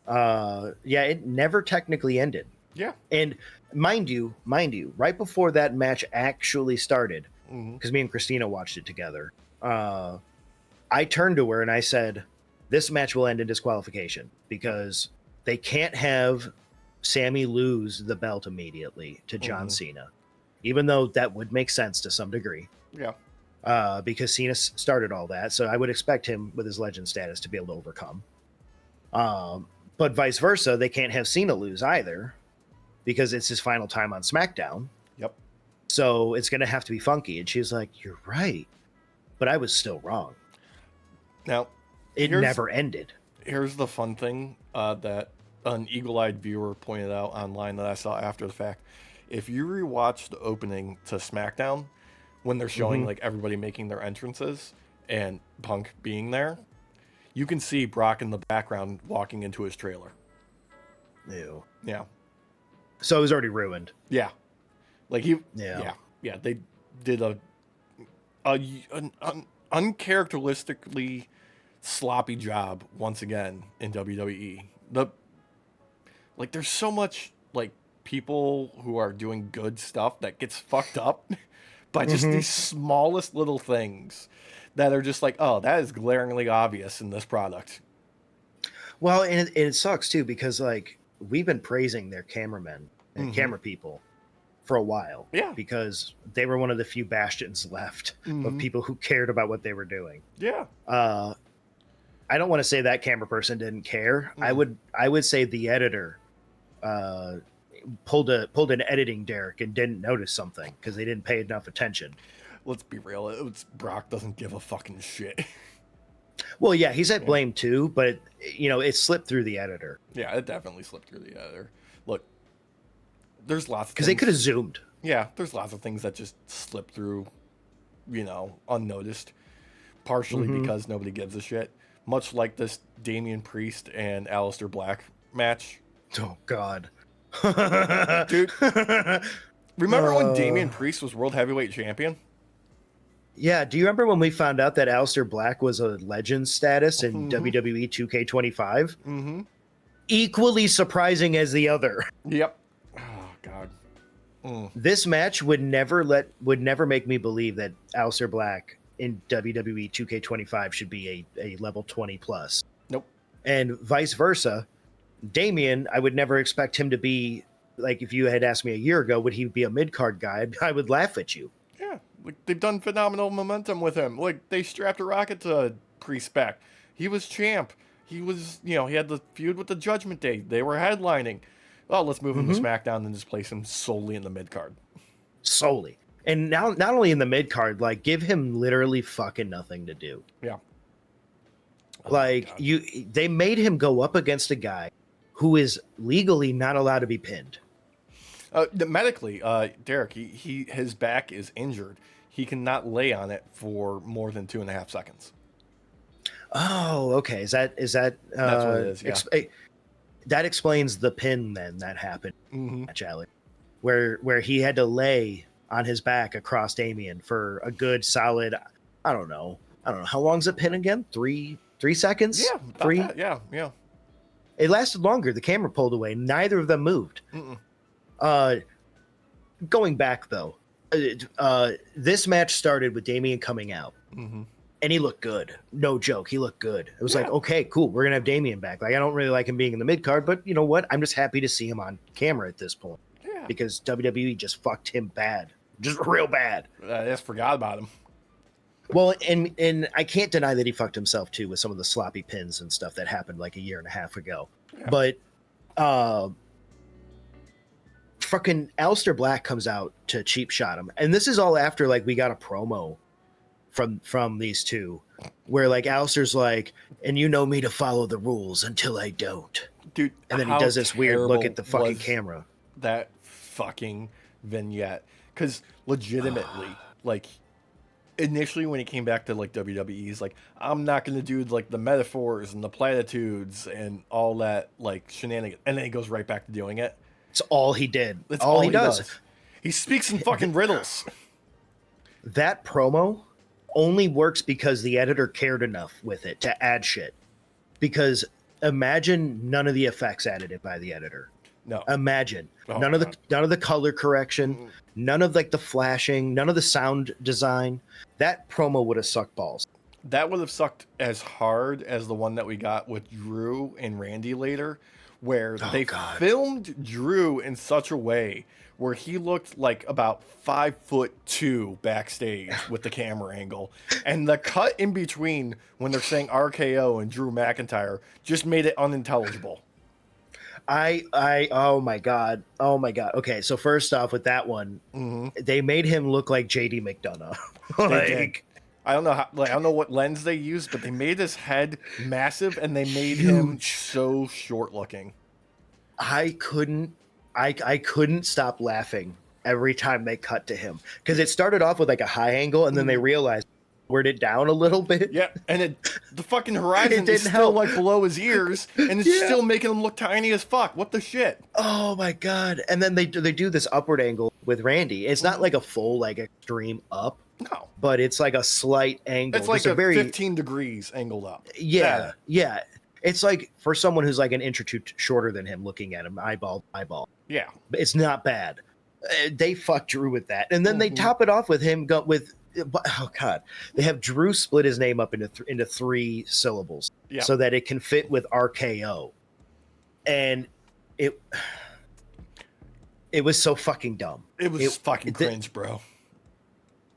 Yeah, it never technically ended. Yeah. And mind you, right before that match actually started, Mm-hmm. because me and Christina watched it together, I turned to her and I said, "This match will end in disqualification because they can't have Sammy lose the belt immediately to John Cena, even though that would make sense to some degree." Yeah. Because Cena started all that, so I would expect him with his legend status to be able to overcome. But vice versa, they can't have Cena lose either because it's his final time on SmackDown. Yep. So it's going to have to be funky. And she was like, "You're right," but I was still wrong. Now, It never ended. Here's the fun thing that an eagle-eyed viewer pointed out online that I saw after the fact. If you rewatch the opening to SmackDown, when they're showing like everybody making their entrances and Punk being there, you can see Brock in the background walking into his trailer. Ew. Yeah. So it was already ruined. Yeah. Like he. Yeah. Yeah. They did an uncharacteristically sloppy job once again in WWE. There's so much like people who are doing good stuff that gets fucked up by just these smallest little things that are just like, oh, that is glaringly obvious in this product. Well, and it sucks too because like we've been praising their cameramen and camera people for a while. Yeah. Because they were one of the few bastions left of people who cared about what they were doing. Yeah. I don't want to say that camera person didn't care. I would say the editor pulled an editing Derek and didn't notice something because they didn't pay enough attention. Let's be real. Brock doesn't give a fucking shit. Well, yeah, he's at blame too, but it slipped through the editor. Yeah, it definitely slipped through the editor. Look, there's lots of because they could have zoomed. Yeah, there's lots of things that just slip through, unnoticed, partially because nobody gives a shit. Much like this Damian Priest and Aleister Black match. Oh God, dude! Remember when Damian Priest was World Heavyweight Champion? Yeah. Do you remember when we found out that Aleister Black was a legend status in WWE 2K25? Equally surprising as the other. Yep. Oh God. This match would never make me believe that Aleister Black in WWE 2K25 should be a level 20 plus. Nope. And vice versa. Damian, I would never expect him to be like, if you had asked me a year ago, would he be a mid-card guy? I would laugh at you. Yeah. Like they've done phenomenal momentum with him. Like they strapped a rocket to Priest back. He was champ. He was, he had the feud with the Judgment Day. They were headlining. Well, let's move him to SmackDown and just place him solely in the mid-card. Solely. And now, not only in the mid-card, like, give him literally fucking nothing to do. Yeah. They made him go up against a guy who is legally not allowed to be pinned. Medically, Derek, his back is injured. He cannot lay on it for more than 2.5 seconds. Oh, okay. Is that that's what it is? Yeah. That explains the pin then that happened at Alley, where he had to lay on his back across Damian for a good solid, I don't know how long's the pin again? 3 seconds? Yeah, 3. That. Yeah. It lasted longer. The camera pulled away. Neither of them moved. Going back though, this match started with Damian coming out. And he looked good. No joke. He looked good. It was like, okay, cool. We're going to have Damian back. Like, I don't really like him being in the mid card, but you know what? I'm just happy to see him on camera at this point. Yeah. Because WWE just fucked him bad. Just real bad. I just forgot about him. Well, and I can't deny that he fucked himself too with some of the sloppy pins and stuff that happened like a year and a half ago. Yeah. But fucking Aleister Black comes out to cheap shot him. And this is all after like we got a promo from these two where like Aleister's like, and you know me to follow the rules until I don't. Dude, and then he does this weird look at the fucking camera. That fucking vignette. Because legitimately, like initially when he came back to like WWE, he's like, I'm not gonna do like the metaphors and the platitudes and all that like shenanigans, and then he goes right back to doing it. It's all he did. That's all he does. He speaks in fucking riddles. That promo only works because the editor cared enough with it to add shit. Because imagine none of the effects added by the editor. No. Imagine Oh, none of the color correction, none of like the flashing, none of the sound design. That promo would have sucked balls. That would have sucked as hard as the one that we got with Drew and Randy later, where they filmed Drew in such a way where he looked like about 5'2" backstage with the camera angle. And the cut in between when they're saying RKO and Drew McIntyre just made it unintelligible. Oh my god. Okay, so first off with that one, they made him look like JD McDonough. Like, I don't know how, I don't know what lens they used, but they made his head massive and they made him so short looking. I couldn't stop laughing every time they cut to him, because it started off with like a high angle and then they realized lowered it down a little bit. Yeah, and the fucking horizon is still like below his ears, and it's still making him look tiny as fuck. What the shit? Oh my god! And then they do this upward angle with Randy. It's not like a full like extreme up. No, but it's like a slight angle. It's like a very 15 degrees angled up. Yeah. It's like for someone who's like an inch or two shorter than him, looking at him eyeball to eyeball. Yeah, it's not bad. They fucked Drew with that, and then they top it off with him with. Oh god, they have Drew split his name up into 3 syllables, so that it can fit with RKO, and it was so fucking dumb. It was fucking cringe, bro.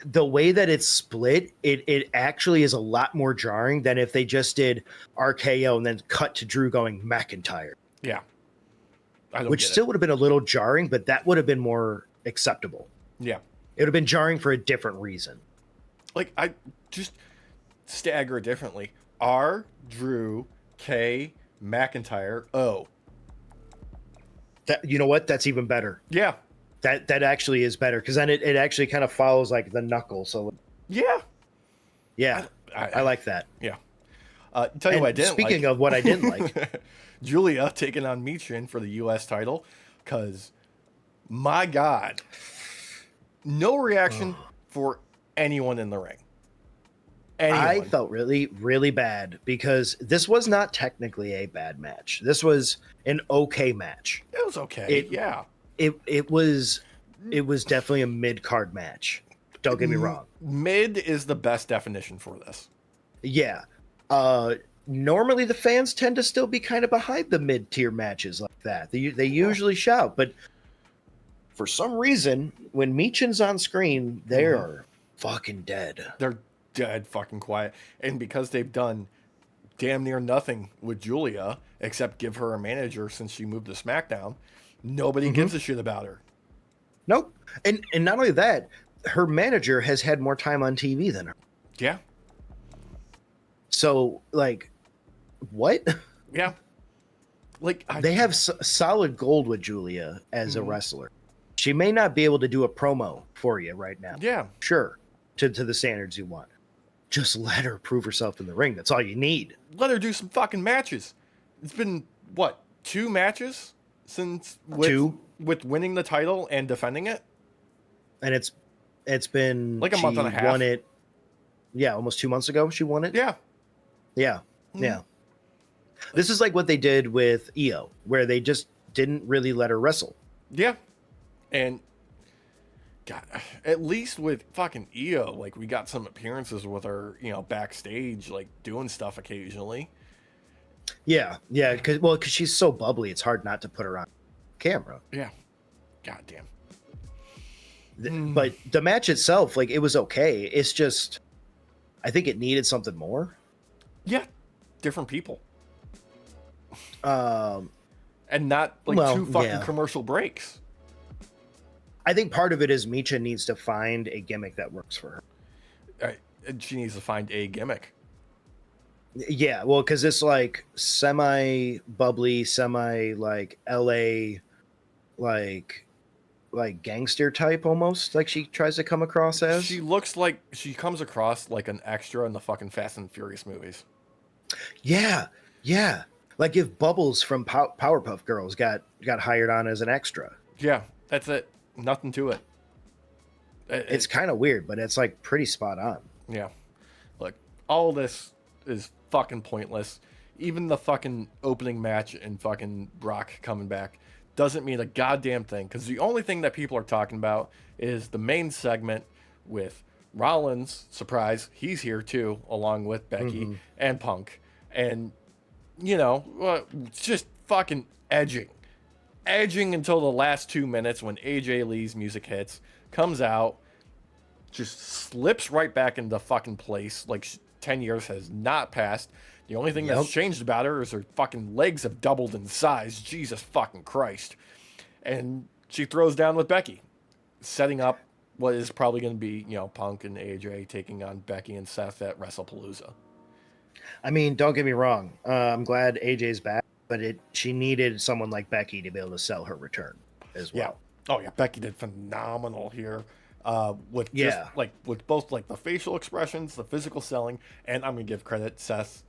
The way that it's split, it actually is a lot more jarring than if they just did RKO and then cut to Drew going McIntyre. Yeah, which still would have been a little jarring, but that would have been more acceptable. Yeah. It would have been jarring for a different reason. Like, I just stagger it differently. R, Drew, K, McIntyre, O. That, you know what? That's even better. Yeah. That actually is better, because then it actually kind of follows like the knuckle. So yeah. I like that. Yeah. Tell you what I didn't like. Speaking of what I didn't like. Julia taking on Michin for the U.S. title, because, my God, no reaction for anyone in the ring. I felt really, really bad, because this was not technically a bad match. This was an okay match. It was okay. It was definitely a mid-card match. Don't get me wrong. Mid is the best definition for this. Yeah. Normally the fans tend to still be kind of behind the mid-tier matches like that. They usually shout, but for some reason, when Michin's on screen, they're fucking dead. They're dead fucking quiet. And because they've done damn near nothing with Julia, except give her a manager since she moved to SmackDown, nobody gives a shit about her. Nope. And not only that, her manager has had more time on TV than her. Yeah. So, like, what? Yeah. Like, they have solid gold with Julia as a wrestler. She may not be able to do a promo for you right now. Yeah. Sure. To the standards you want. Just let her prove herself in the ring. That's all you need. Let her do some fucking matches. It's been, what, 2 matches since with winning the title and defending it? And it's been like a month and a half. Won it. Yeah, almost 2 months ago she won it. Yeah. Yeah. Yeah. This is like what they did with Io, where they just didn't really let her wrestle. Yeah. And God, at least with fucking Io, like, we got some appearances with her, backstage, like, doing stuff occasionally. Yeah, because she's so bubbly, it's hard not to put her on camera. Yeah. God damn. But the match itself, like, it was okay. It's just, I think it needed something more. Yeah, different people. And not, like, 2 fucking commercial breaks. I think part of it is Michin needs to find a gimmick that works for her. She needs to find a gimmick. Yeah, well, because it's like semi-bubbly, like LA, like gangster type almost, like she tries to come across as. She looks like she comes across like an extra in the fucking Fast and Furious movies. Yeah. Like if Bubbles from Powerpuff Girls got hired on as an extra. Yeah, that's it. Nothing to it. It's kind of weird, but it's like pretty spot on. Yeah. Look, all this is fucking pointless. even the fucking opening match and fucking Brock coming back doesn't mean a goddamn thing, because the only thing that people are talking about is the main segment with Rollins. Surprise, he's here too, along with Becky and Punk. And, just fucking edging. Edging until the last 2 minutes when AJ Lee's music hits, comes out, just slips right back into fucking place like 10 years has not passed. The only thing that's changed about her is her fucking legs have doubled in size. Jesus fucking Christ. And she throws down with Becky, setting up what is probably going to be, Punk and AJ taking on Becky and Seth at WrestlePalooza. I mean, don't get me wrong. I'm glad AJ's back, but she needed someone like Becky to be able to sell her return as well. Yeah. Oh yeah, Becky did phenomenal here. With with both like the facial expressions, the physical selling, and I'm gonna give credit Seth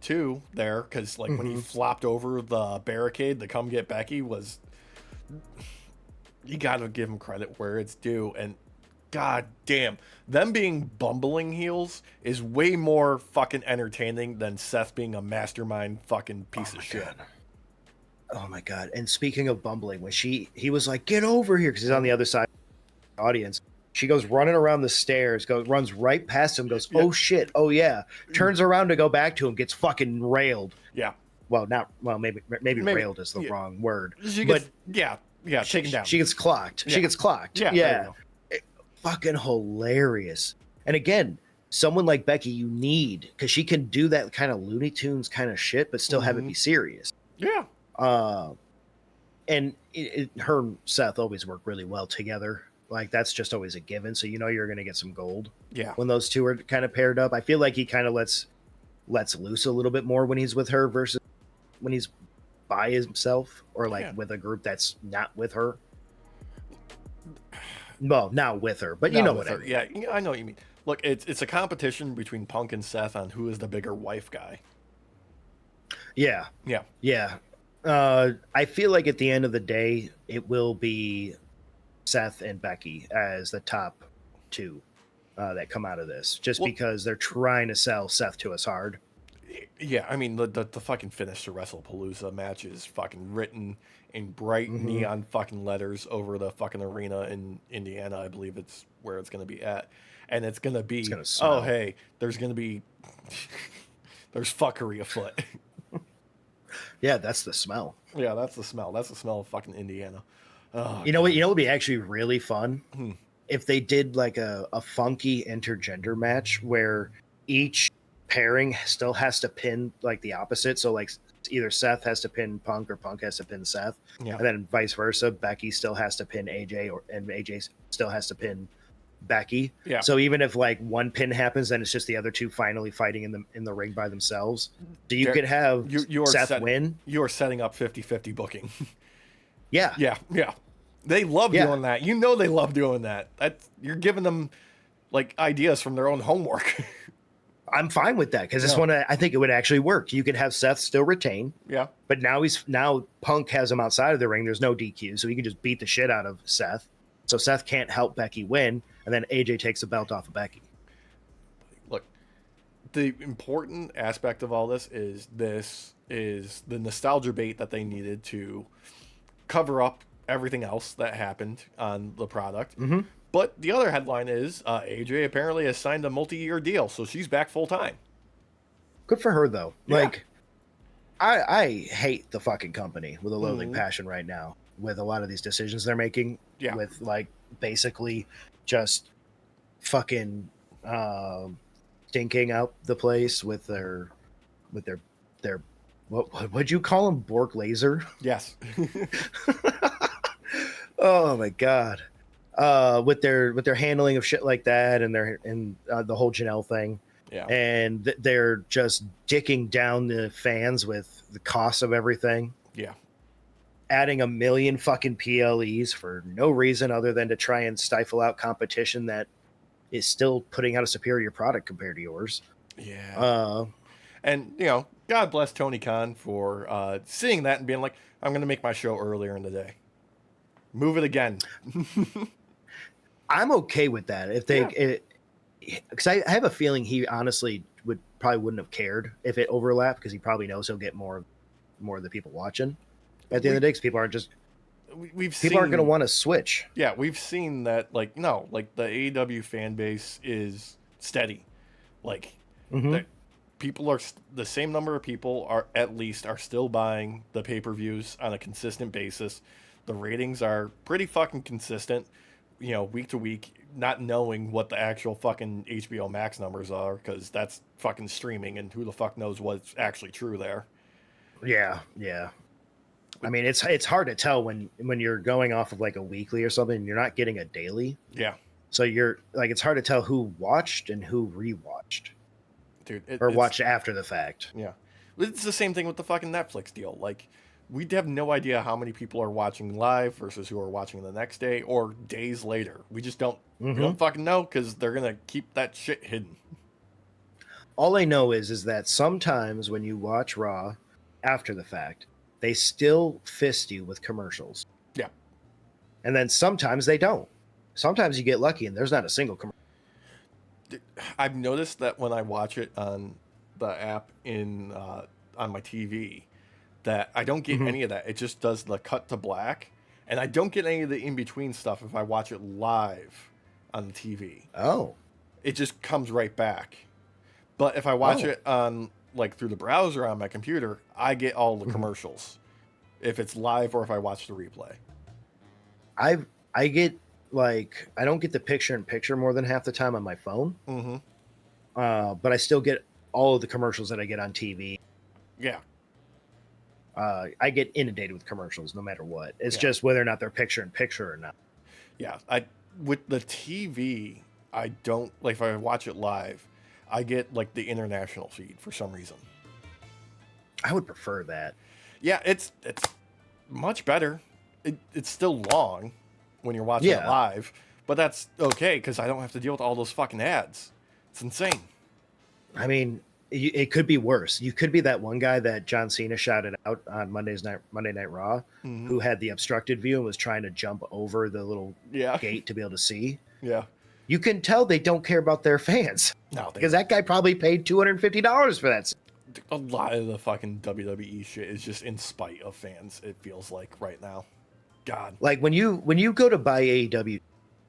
too there, because like when he flopped over the barricade to come get Becky, was, you gotta give him credit where it's due. And god damn, them being bumbling heels is way more fucking entertaining than Seth being a mastermind fucking piece of shit. Oh my god. And speaking of bumbling, when he was like, get over here, because he's on the other side of the audience. She goes running around the stairs, runs right past him, goes, oh shit, oh yeah. Turns around to go back to him, gets fucking railed. Yeah. Well, maybe railed is the wrong word. Shaken down. She gets clocked. Yeah. She gets clocked. Yeah. Fucking hilarious. And again, someone like Becky you need, because she can do that kind of Looney Tunes kind of shit, but still have it be serious. Yeah. And her and Seth always work really well together. Like, that's just always a given. So you're going to get some gold. Yeah. When those two are kind of paired up. I feel like he kind of lets loose a little bit more when he's with her versus when he's by himself, or with a group that's not with her. Well, not with her, but you know what I mean. Yeah, I know what you mean. Look, it's a competition between Punk and Seth on who is the bigger wife guy. Yeah. I feel like at the end of the day, it will be Seth and Becky as the top two that come out of this, because they're trying to sell Seth to us hard. Yeah, I mean, the fucking finish to WrestlePalooza match is fucking written in bright neon fucking letters over the fucking arena in Indiana. I believe it's where it's going to be at. And it's going to be, oh, hey, there's going to be, there's fuckery afoot. Yeah, that's the smell. Yeah, that's the smell. That's the smell of fucking Indiana. Oh, you know what? You know what would be actually really fun? If they did like a funky intergender match where each pairing still has to pin like the opposite. So like either Seth has to pin Punk or Punk has to pin Seth. Yeah. And then vice versa. Becky still has to pin AJ and AJ still has to pin Becky. Yeah. So even if like one pin happens, then it's just the other two finally fighting in the ring by themselves. So you could have Seth win. You're setting up 50-50 booking. Yeah. Yeah. They love doing that. You know they love doing that. You're giving them like ideas from their own homework. I'm fine with that, because this one I think it would actually work. You could have Seth still retain. Yeah. But now Punk has him outside of the ring. There's no DQ, so he can just beat the shit out of Seth. So Seth can't help Becky win, and then AJ takes the belt off of Becky. Look, the important aspect of all this is the nostalgia bait that they needed to cover up everything else that happened on the product. But the other headline is AJ apparently has signed a multi-year deal, so she's back full time. Good for her, though. Yeah. Like, I hate the fucking company with a loathing passion right now with a lot of these decisions they're making. Yeah. With like basically just fucking stinking out the place with their what'd you call them? Bork laser? Yes. Oh my god. With their handling of shit like that, and the whole Janelle thing. Yeah. And they're just dicking down the fans with the cost of everything. Yeah. Adding 1 million fucking PLEs for no reason other than to try and stifle out competition that is still putting out a superior product compared to yours. Yeah. And, God bless Tony Khan for seeing that and being like, I'm going to make my show earlier in the day. Move it again. I'm okay with that. If they, because I have a feeling he honestly probably wouldn't have cared if it overlapped because he probably knows he'll get more of the people watching. At the end of the day, 'cause people aren't going to want to switch. Yeah, we've seen that. Like no, like the AEW fan base is steady. Like Mm-hmm. people are the same number of people are still buying the pay-per-views on a consistent basis. The ratings are pretty fucking consistent, week to week, not knowing what the actual fucking HBO Max numbers are because that's fucking streaming and who the fuck knows what's actually true there. Yeah, yeah. I mean, it's hard to tell when you're going off of like a weekly or something and you're not getting a daily. Yeah. So you're like, it's hard to tell who watched and who rewatched. Dude, or watched after the fact. Yeah. It's the same thing with the fucking Netflix deal. Like, we have no idea how many people are watching live versus who are watching the next day or days later. We just don't, we don't fucking know because they're going to keep that shit hidden. All I know is that sometimes when you watch Raw after the fact, they still fist you with commercials. Yeah. And then sometimes they don't. Sometimes you get lucky and there's not a single commercial. I've noticed that when I watch it on the app on my TV, that I don't get any of that. It just does the cut to black, and I don't get any of the in between stuff if I watch it live on the TV. Oh, it just comes right back. But if I watch it on like through the browser on my computer, I get all the commercials. If it's live or if I watch the replay, I get. Like, I don't get the picture-in-picture more than half the time on my phone. But I still get all of the commercials that I get on TV. Yeah. I get inundated with commercials no matter what. It's just whether or not they're picture-in-picture or not. Yeah. With the TV, I don't, like, if I watch it live, I get, like, the international feed for some reason. I would prefer that. Yeah, it's much better. It's still long when you're watching it live, but that's okay because I don't have to deal with all those fucking ads. It's insane. I mean, it could be worse. You could be that one guy that John Cena shouted out on Monday Night Raw, who had the obstructed view and was trying to jump over the little gate to be able to see. Yeah. You can tell they don't care about their fans. No, because that guy probably paid $250 for that. A lot of the fucking WWE shit is just in spite of fans, it feels like right now. God. Like when you go to buy AEW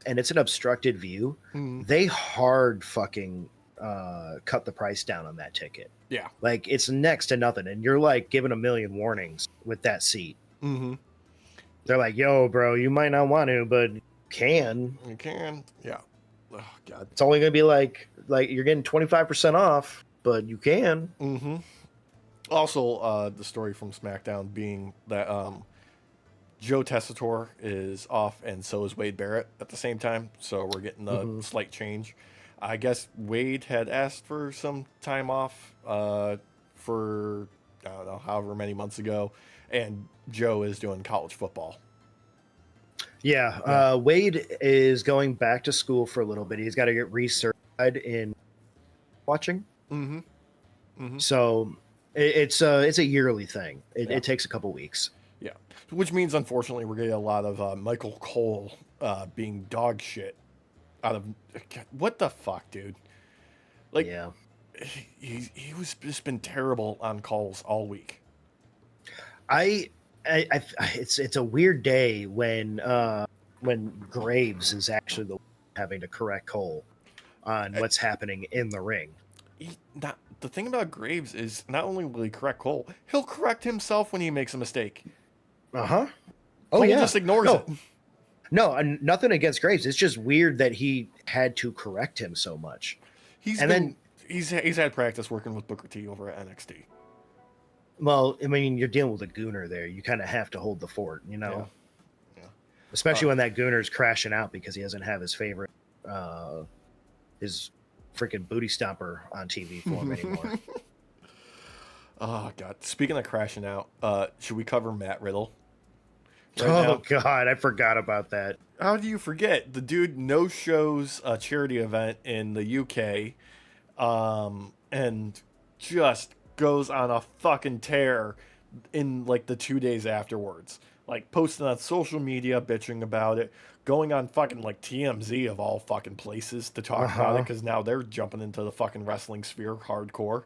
and it's an obstructed view, they hard fucking cut the price down on that ticket. Yeah. Like it's next to nothing. And you're like given a million warnings with that seat. They're like, yo, bro, you might not want to, but you can. You can. Yeah. Oh, God. It's only going to be like you're getting 25% off, but you can. Also, the story from SmackDown being that Joe Tessitore is off, and so is Wade Barrett at the same time. So we're getting a slight change. I guess Wade had asked for some time off for, I don't know, however many months ago, and Joe is doing college football. Yeah. Wade is going back to school for a little bit. He's got to get recertified in watching. So it's a yearly thing. It takes a couple weeks. Yeah, which means unfortunately we're getting a lot of Michael Cole being dog shit out of what the fuck, dude. Like, he was just been terrible on calls all week. It's a weird day when Graves is actually the one having to correct Cole on what's happening in the ring. The thing about Graves is not only will he correct Cole, he'll correct himself when he makes a mistake. Oh, Cole just ignores it. No, nothing against Graves. It's just weird that he had to correct him so much. He's had practice working with Booker T over at NXT. Well, I mean, you're dealing with a gooner there. You kind of have to hold the fort, you know? Yeah. Especially when that gooner's crashing out because he doesn't have his favorite, his freaking booty stomper on TV for him anymore. Oh, God. Speaking of crashing out, should we cover Matt Riddle? God, I forgot about that. How do you forget? The dude no-shows a charity event in the UK and just goes on a fucking tear in like the 2 days afterwards. like posting on social media, bitching about it, going on fucking like TMZ of all fucking places to talk about it Uh-huh. because now they're jumping into the fucking wrestling sphere hardcore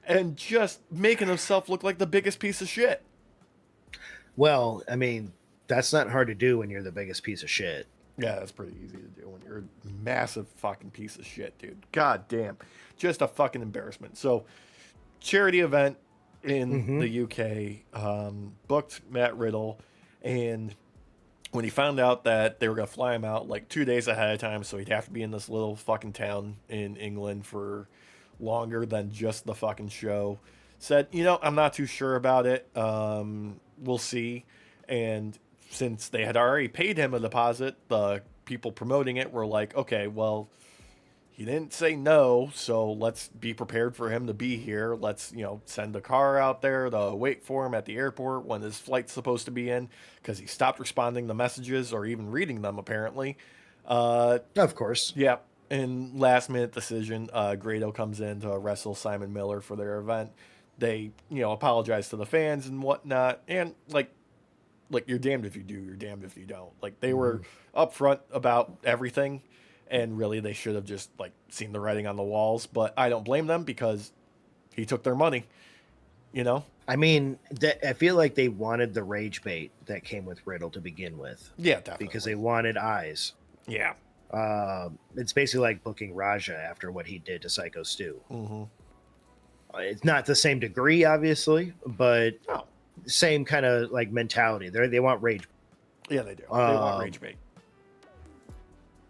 and just making himself look like the biggest piece of shit. Well, I mean, that's not hard to do when you're the biggest piece of shit. Yeah, that's pretty easy to do when you're a massive fucking piece of shit, dude. God damn. Just a fucking embarrassment. So, charity event in Mm-hmm. the UK, booked Matt Riddle, and when he found out that they were going to fly him out like 2 days ahead of time, so he'd have to be in this little fucking town in England for longer than just the fucking show, said, I'm not too sure about it. We'll see. And since they had already paid him a deposit, the people promoting it were like, okay, well, he didn't say no, so let's be prepared for him to be here. Let's, send a car out there to wait for him at the airport when his flight's supposed to be in, because he stopped responding to messages or even reading them, apparently. Uh, Of course. yeah, and last minute decision, Grado comes in to wrestle Simon Miller for their event. They, apologize to the fans and whatnot, and like you're damned if you do, you're damned if you don't. Like they were upfront about everything, and really they should have just like seen the writing on the walls. But I don't blame them because he took their money. You know? I mean, I feel like they wanted the rage bait that came with Riddle to begin with Yeah, definitely. because they wanted eyes. Yeah. It's basically like booking Raja after what he did to Psycho Stu. Mm-hmm. It's not the same degree, obviously, but Oh, same kind of like mentality. They want rage. yeah, they do. They want rage bait.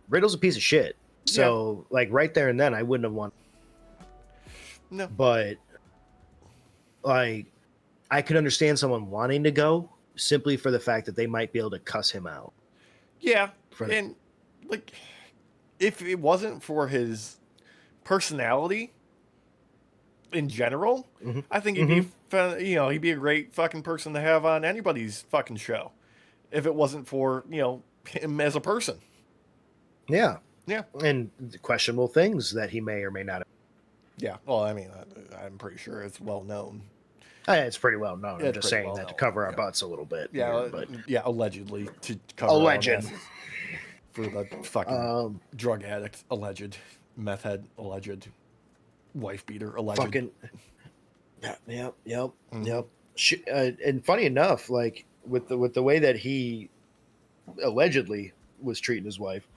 Riddle's a piece of shit. So like right there and then, I wouldn't have won. No. But like, I could understand someone wanting to go simply for the fact that they might be able to cuss him out. Yeah, For and like, if it wasn't for his personality in general, Mhm. I think he'd be, he'd be a great fucking person to have on anybody's fucking show. If it wasn't for him as a person. Yeah. Yeah. And questionable things that he may or may not have. Yeah. Well, I mean, I'm pretty sure it's well known. It's pretty well known. Yeah, I'm it's just pretty saying well that to known, cover our yeah. butts a little bit. Yeah, here, but yeah, allegedly to cover our own alleged. asses for the fucking drug addict, alleged meth head, alleged wife beater, alleged. Fucking. Yep. And funny enough, like with the way that he allegedly was treating his wife,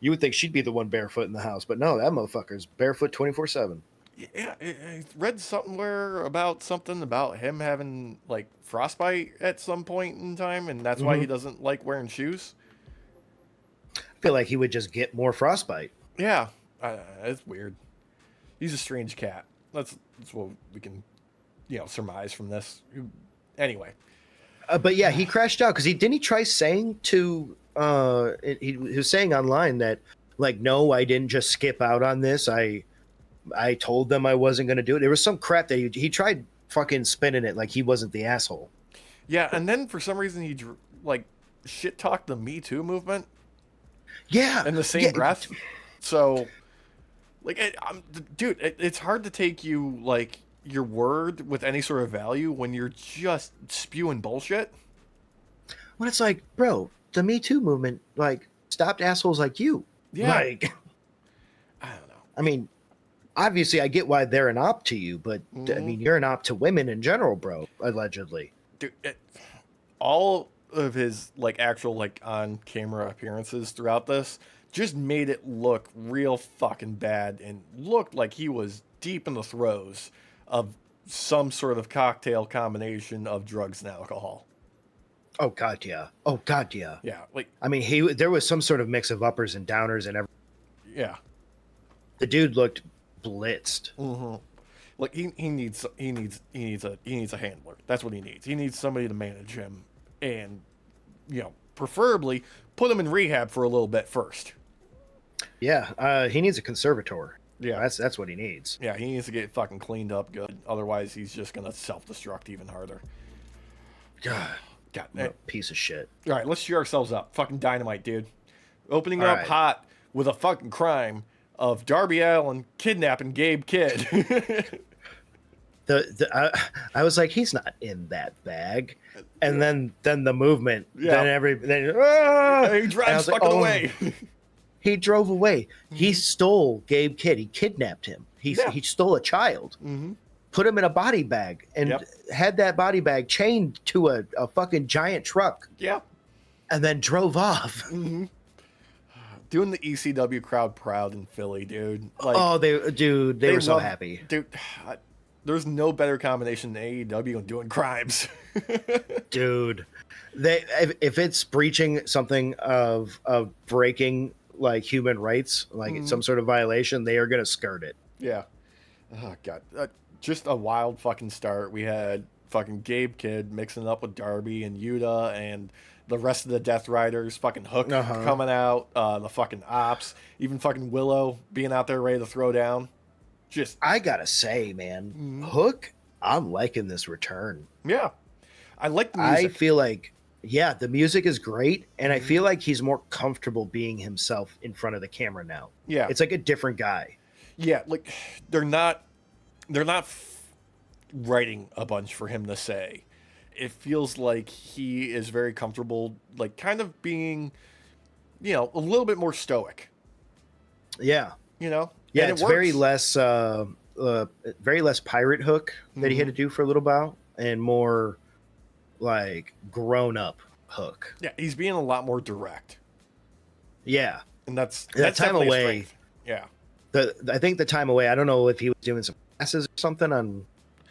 you would think she'd be the one barefoot in the house, but no, that motherfucker's barefoot 24/7. Yeah, I read somewhere about something about him having like frostbite at some point in time, and that's why he doesn't like wearing shoes. I feel like he would just get more frostbite. Yeah, it's weird. He's a strange cat. That's what we can, surmise from this. Anyway, But yeah, he crashed out because he try saying to he was saying online that like, no, I didn't just skip out on this. I told them I wasn't going to do it. There was some crap that he tried fucking spinning it like he wasn't the asshole. yeah, and then for some reason he like shit talked the Me Too movement Yeah, in the same breath. So, like, dude, it's hard to take you like your word with any sort of value when you're just spewing bullshit. When it's like, bro, the Me Too movement like stopped assholes like you. Yeah. Like, I don't know. I mean, obviously, I get why they're an op to you, but I mean, you're an op to women in general, bro. Allegedly, Dude, all of his like actual like on camera appearances throughout this just made it look real fucking bad and looked like he was deep in the throes of some sort of cocktail combination of drugs and alcohol. Oh god, yeah. Oh god, yeah. Yeah, like I mean, there was some sort of mix of uppers and downers and everything. yeah. The dude looked blitzed. Mm-hmm. Like he needs a handler. That's what he needs. He needs somebody to manage him and preferably put him in rehab for a little bit first. Yeah, he needs a conservator. Yeah. That's what he needs. Yeah, he needs to get fucking cleaned up good. Otherwise, he's just gonna self-destruct even harder. God, God, what a piece of shit. all right, let's cheer ourselves up. Fucking dynamite, dude. Opening All up right. hot with a fucking crime of Darby Allin kidnapping Gabe Kidd. I was like, he's not in that bag. And then the movement, Yeah. then He drives like, fucking away. he drove away. He Mhm. stole Gabe Kidd. He kidnapped him. Yeah. He stole a child, Mm-hmm. put him in a body bag, and Yep. had that body bag chained to a fucking giant truck, Yeah. and then drove off. Mm-hmm. Doing the ECW crowd proud in Philly, dude. Like, Oh, they were so love, happy. dude. There's no better combination than AEW and doing crimes. Dude, they if it's breaching something of breaking like human rights, like Mhm. some sort of violation, they are gonna skirt it. Yeah. Oh god. Just a wild fucking start. We had fucking Gabe Kidd mixing up with Darby and Yuta and the rest of the Death Riders. Fucking Hook coming out. The fucking Ops. Even fucking Willow being out there ready to throw down. Just I gotta say, man, Hook, I'm liking this return. yeah. I like the music. I feel like, yeah, the music is great, and I feel like he's more comfortable being himself in front of the camera now. Yeah. It's like a different guy. Yeah, like they're not writing a bunch for him to say. It feels like he is very comfortable, like kind of being, a little bit more stoic. Yeah. Yeah, and it's very less pirate Hook that he had to do for a little while, and more like grown up Hook. Yeah, he's being a lot more direct. Yeah, And that's time away. Yeah. I think the time away. I don't know if he was doing some classes or something on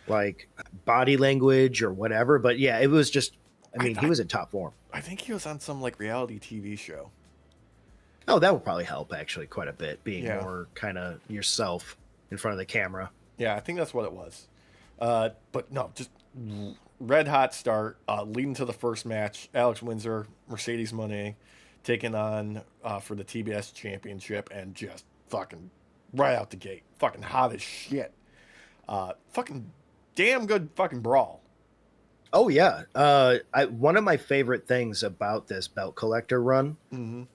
like body language or whatever, but yeah, it was just. I mean, he was in top form. I think he was on some like reality TV show. Oh, that would probably help actually quite a bit, being Yeah. more kind of yourself in front of the camera. Yeah, I think that's what it was. But no, just red hot start, leading to the first match. Alex Windsor, Mercedes Moné, taking on for the TBS Championship, and just fucking right out the gate, fucking hot as shit. Fucking damn good fucking brawl. Oh yeah, one of my favorite things about this belt collector run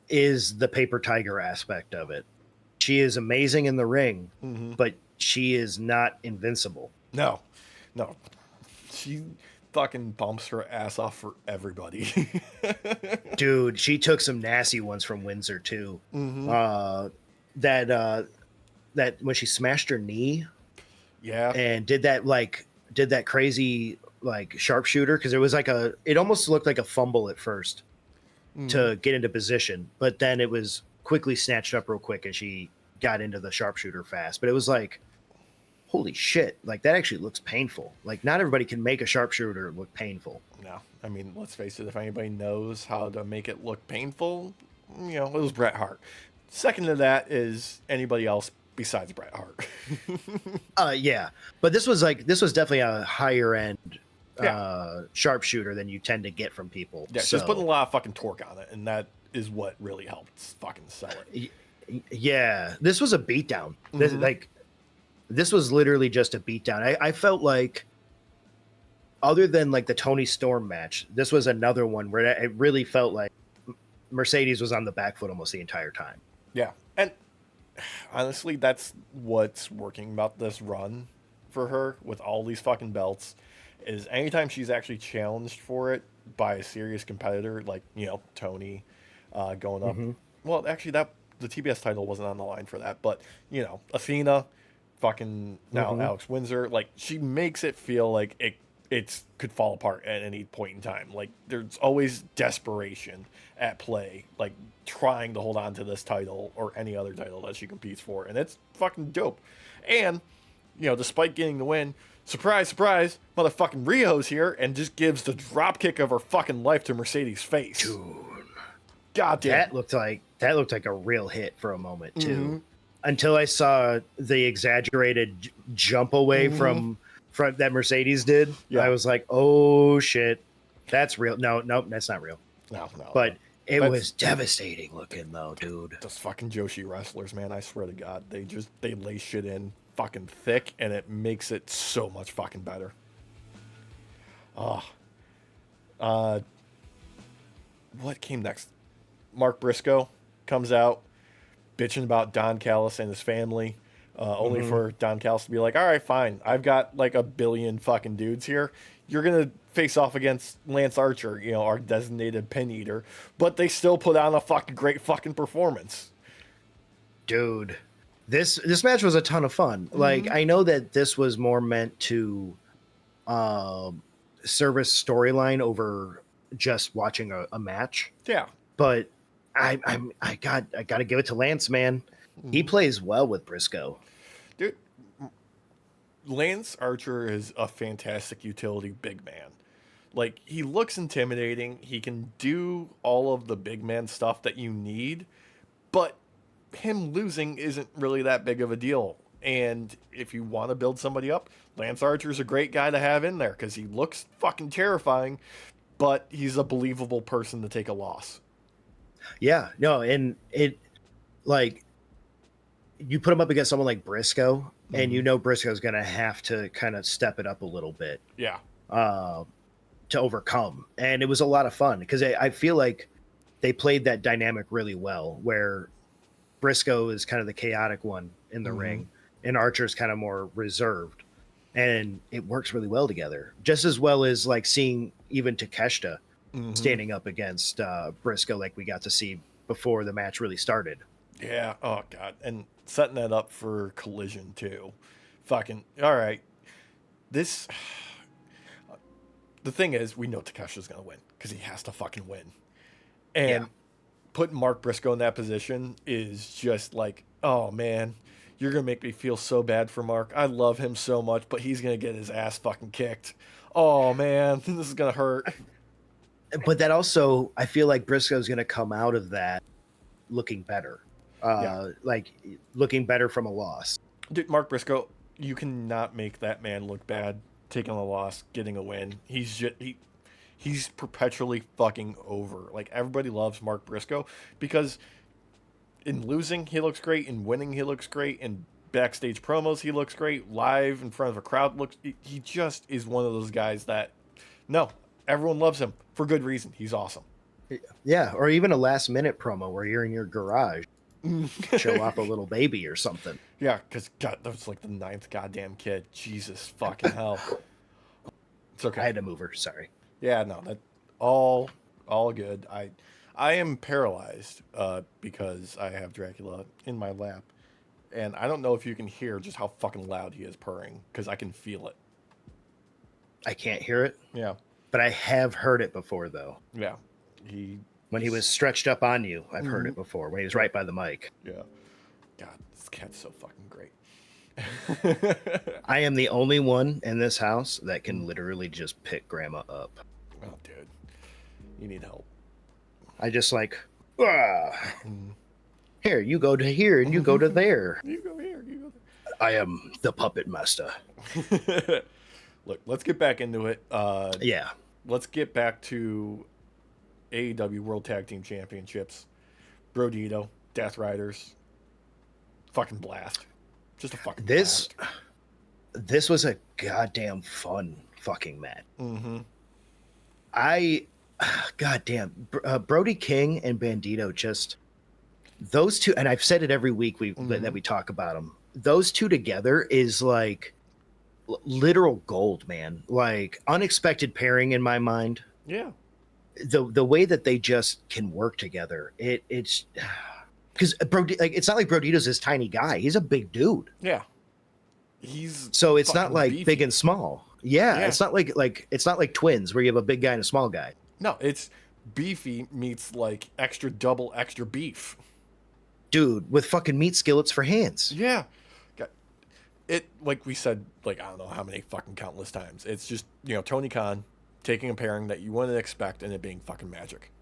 is the paper tiger aspect of it. She is amazing in the ring, but she is not invincible. No. She fucking bumps her ass off for everybody. Dude, she took some nasty ones from Windsor too. That when she smashed her knee, Yeah. and did that crazy like sharpshooter, because it was like it almost looked like a fumble at first to get into position, but then it was quickly snatched up real quick and she got into the sharpshooter fast. But it was like, holy shit, like that actually looks painful. Like not everybody can make a sharpshooter look painful. No. I mean, let's face it, if anybody knows how to make it look painful, it was Bret Hart. Second to that is anybody else besides Bret Hart. Yeah, but this was definitely a higher end sharpshooter than you tend to get from people. Yeah, just putting a lot of fucking torque on it, and that is what really helps fucking sell it. Yeah, this was a beatdown. This was literally just a beatdown. I felt like, other than like the Tony Storm match, this was another one where it really felt like Mercedes was on the back foot almost the entire time. Yeah, and honestly, that's what's working about this run for her with all these fucking belts, is anytime she's actually challenged for it by a serious competitor, like, Tony going up. Well, actually, the TBS title wasn't on the line for that, but, Athena, fucking now Alex Windsor, like, she makes it feel like it could fall apart at any point in time. Like, there's always desperation at play, like, trying to hold on to this title or any other title that she competes for, and it's fucking dope. And, despite getting the win, surprise, surprise, motherfucking Rio's here and just gives the drop kick of her fucking life to Mercedes' face. Dude, God damn. that looked like a real hit for a moment too, until I saw the exaggerated jump away from that Mercedes did. Yeah. I was like, oh shit, that's real. No, that's not real. No. But it was devastating looking though, dude. Those fucking Joshi wrestlers, man, I swear to God, they lay shit in fucking thick, and it makes it so much fucking better. What came next? Mark Briscoe comes out bitching about Don Callis and his family. only for Don Callis to be like, all right, fine. I've got like a billion fucking dudes here. You're going to face off against Lance Archer, you know, our designated pin eater. But they still put on a fucking great fucking performance. Dude, this match was a ton of fun. Like, I know that this was more meant to service storyline over just watching a match. Yeah. But I got to give it to Lance, man. He plays well with Briscoe. Dude, Lance Archer is a fantastic utility big man. Like, he looks intimidating. He can do all of the big man stuff that you need, but him losing isn't really that big of a deal. And if you want to build somebody up, Lance Archer's a great guy to have in there because he looks fucking terrifying, but he's a believable person to take a loss. Yeah, no, and it, like, you put him up against someone like Briscoe, and you know Briscoe's going to have to kind of step it up a little bit. Yeah. To overcome. And it was a lot of fun because I feel like they played that dynamic really well, where Briscoe is kind of the chaotic one in the ring, and Archer's kind of more reserved. And it works really well together, just as well as like seeing even Takeshita standing up against Briscoe, like we got to see before the match really started. Yeah. Oh, God. And setting that up for Collision, too. Fucking, all right. This, the thing is, we know Takeshi's going to win because he has to fucking win. And putting Mark Briscoe in that position is just like, oh, man, you're going to make me feel so bad for Mark. I love him so much, but he's going to get his ass fucking kicked. Oh, man, this is going to hurt. But that also, I feel like Briscoe's going to come out of that looking better. Like looking better from a loss. Dude, Mark Briscoe, you cannot make that man look bad taking a loss, getting a win. He's perpetually fucking over. Like, everybody loves Mark Briscoe because in losing he looks great, in winning he looks great, in backstage promos he looks great, live in front of a crowd he just is one of those guys that everyone loves him for good reason. He's awesome. Yeah, or even a last minute promo where you're in your garage, show off a little baby or something. Yeah, because God, that was like the 9th goddamn kid. Jesus fucking hell. It's okay. I had to move her. Sorry. Yeah, no, that all good. I am paralyzed because I have Dracula in my lap, and I don't know if you can hear just how fucking loud he is purring because I can feel it. I can't hear it. Yeah, but I have heard it before, though. Yeah, when he was stretched up on you, I've heard it before. When he was right by the mic. Yeah. God, this cat's so fucking great. I am the only one in this house that can literally just pick Grandma up. Oh, dude, you need help. I just like, here, you go to here and you go to there. You go here, you go there. I am the puppet master. Look, let's get back into it. Yeah. Let's get back to AEW World Tag Team Championships. Brodito, Death Riders. Fucking blast. Just a fucking blast. This was a goddamn fun fucking match. Goddamn, Brody King and Bandito, just those two, and I've said it every week that we talk about them. Those two together is like literal gold, man. Like unexpected pairing in my mind. Yeah. The way that they just can work together, it's because it's not like Brodito's this tiny guy. He's a big dude. Yeah. So it's not like beefy. big and small. Yeah. It's not like twins where you have a big guy and a small guy. No, it's beefy meets like extra double extra beef. Dude, with fucking meat skillets for hands. Yeah. It, like we said, like, I don't know how many fucking countless times. It's just, Tony Khan taking a pairing that you wouldn't expect and it being fucking magic.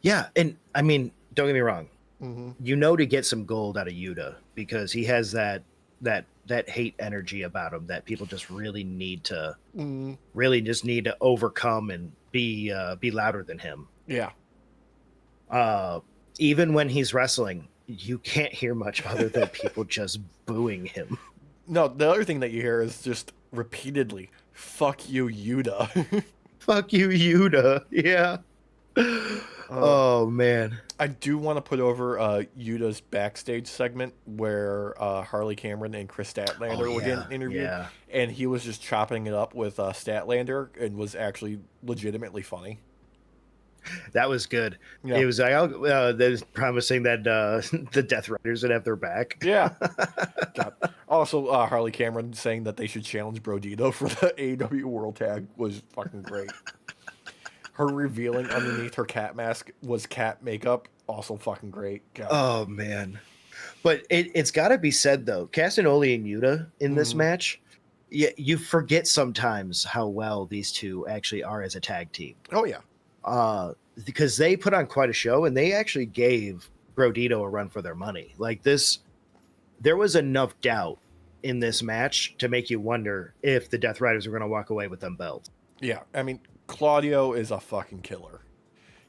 Yeah. And I mean, don't get me wrong. To get some gold out of Yuta because he has that hate energy about him that people just really need to overcome and be louder than him. Yeah. Even when he's wrestling, you can't hear much other than people just booing him. No, the other thing that you hear is just repeatedly, "Fuck you, Yuta." Fuck you, Yuta. Yeah. Oh man. I do want to put over Yuta's backstage segment where Harley Cameron and Chris Oh Statlander were getting yeah. interviewed, Yeah. and he was just chopping it up with Statlander and was actually legitimately funny. That was good. Yeah, It was like they're promising that the Death Riders would have their back. yeah. God. Also, Harley Cameron saying that they should challenge Brodito for the AEW World Tag was fucking great. Her revealing underneath her cat mask was cat makeup, also fucking great. God. Oh man. But it's got to be said though, Castagnoli and Yuta in this match, you forget sometimes how well these two actually are as a tag team. Oh yeah. Because they put on quite a show and they actually gave Brodito a run for their money. Like this, there was enough doubt in this match to make you wonder if the Death Riders were going to walk away with them belts. Yeah, I mean, Claudio is a fucking killer.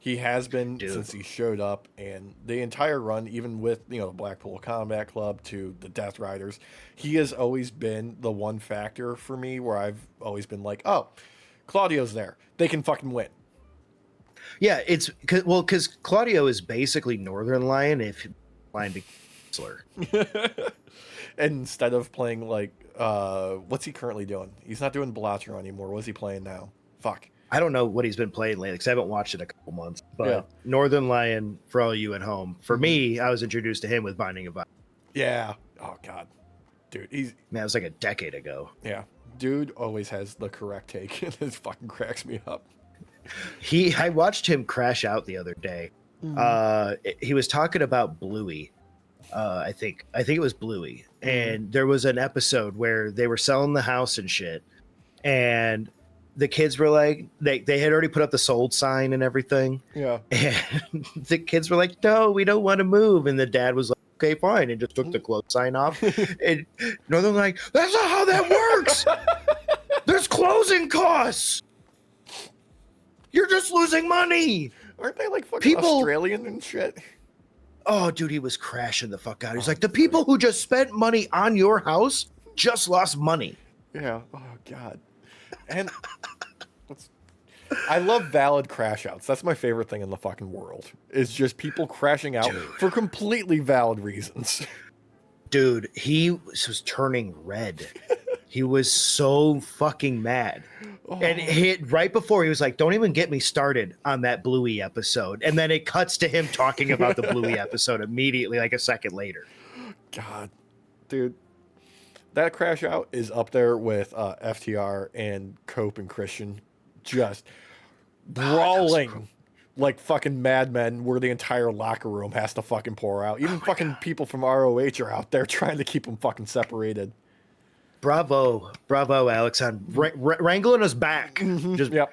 He has been since he showed up, and the entire run, even with the Blackpool Combat Club to the Death Riders, he has always been the one factor for me where I've always been like, oh, Claudio's there, they can fucking win. Yeah, it's because Claudio is basically Northern Lion if Lion became Wrestler. And instead of playing like, what's he currently doing? He's not doing Bellator anymore. What's he playing now? Fuck. I don't know what he's been playing lately because I haven't watched it in a couple months. But Yeah. Northern Lion, for all you at home, for me, I was introduced to him with Binding of Isaac. Yeah. Oh god, dude, Man, it was like a decade ago. yeah, dude always has the correct take, and it fucking cracks me up. I watched him crash out the other day. He was talking about Bluey. I think it was Bluey, and there was an episode where they were selling the house and shit, and the kids were like, they had already put up the sold sign and everything, Yeah. and the kids were like, no, we don't want to move, and the dad was like, okay, fine, and just took the close sign off. And they're like, that's not how that works. There's closing costs. You're just losing money. Aren't they like fucking Australian and shit? Oh, dude, he was crashing the fuck out. He's like, the people who just spent money on your house just lost money. Yeah. Oh god. And I love valid crash outs. That's my favorite thing in the fucking world. Is just people crashing out for completely valid reasons. Dude, he was turning red. He was so fucking mad. And right before he was like, don't even get me started on that Bluey episode. And then it cuts to him talking about the Bluey episode immediately, like a second later. God, dude. That crash out is up there with FTR and Cope and Christian just brawling like fucking madmen where the entire locker room has to fucking pour out. Even fucking people from ROH are out there trying to keep them fucking separated. Bravo, Alex, on wrangling us back. Just Yep.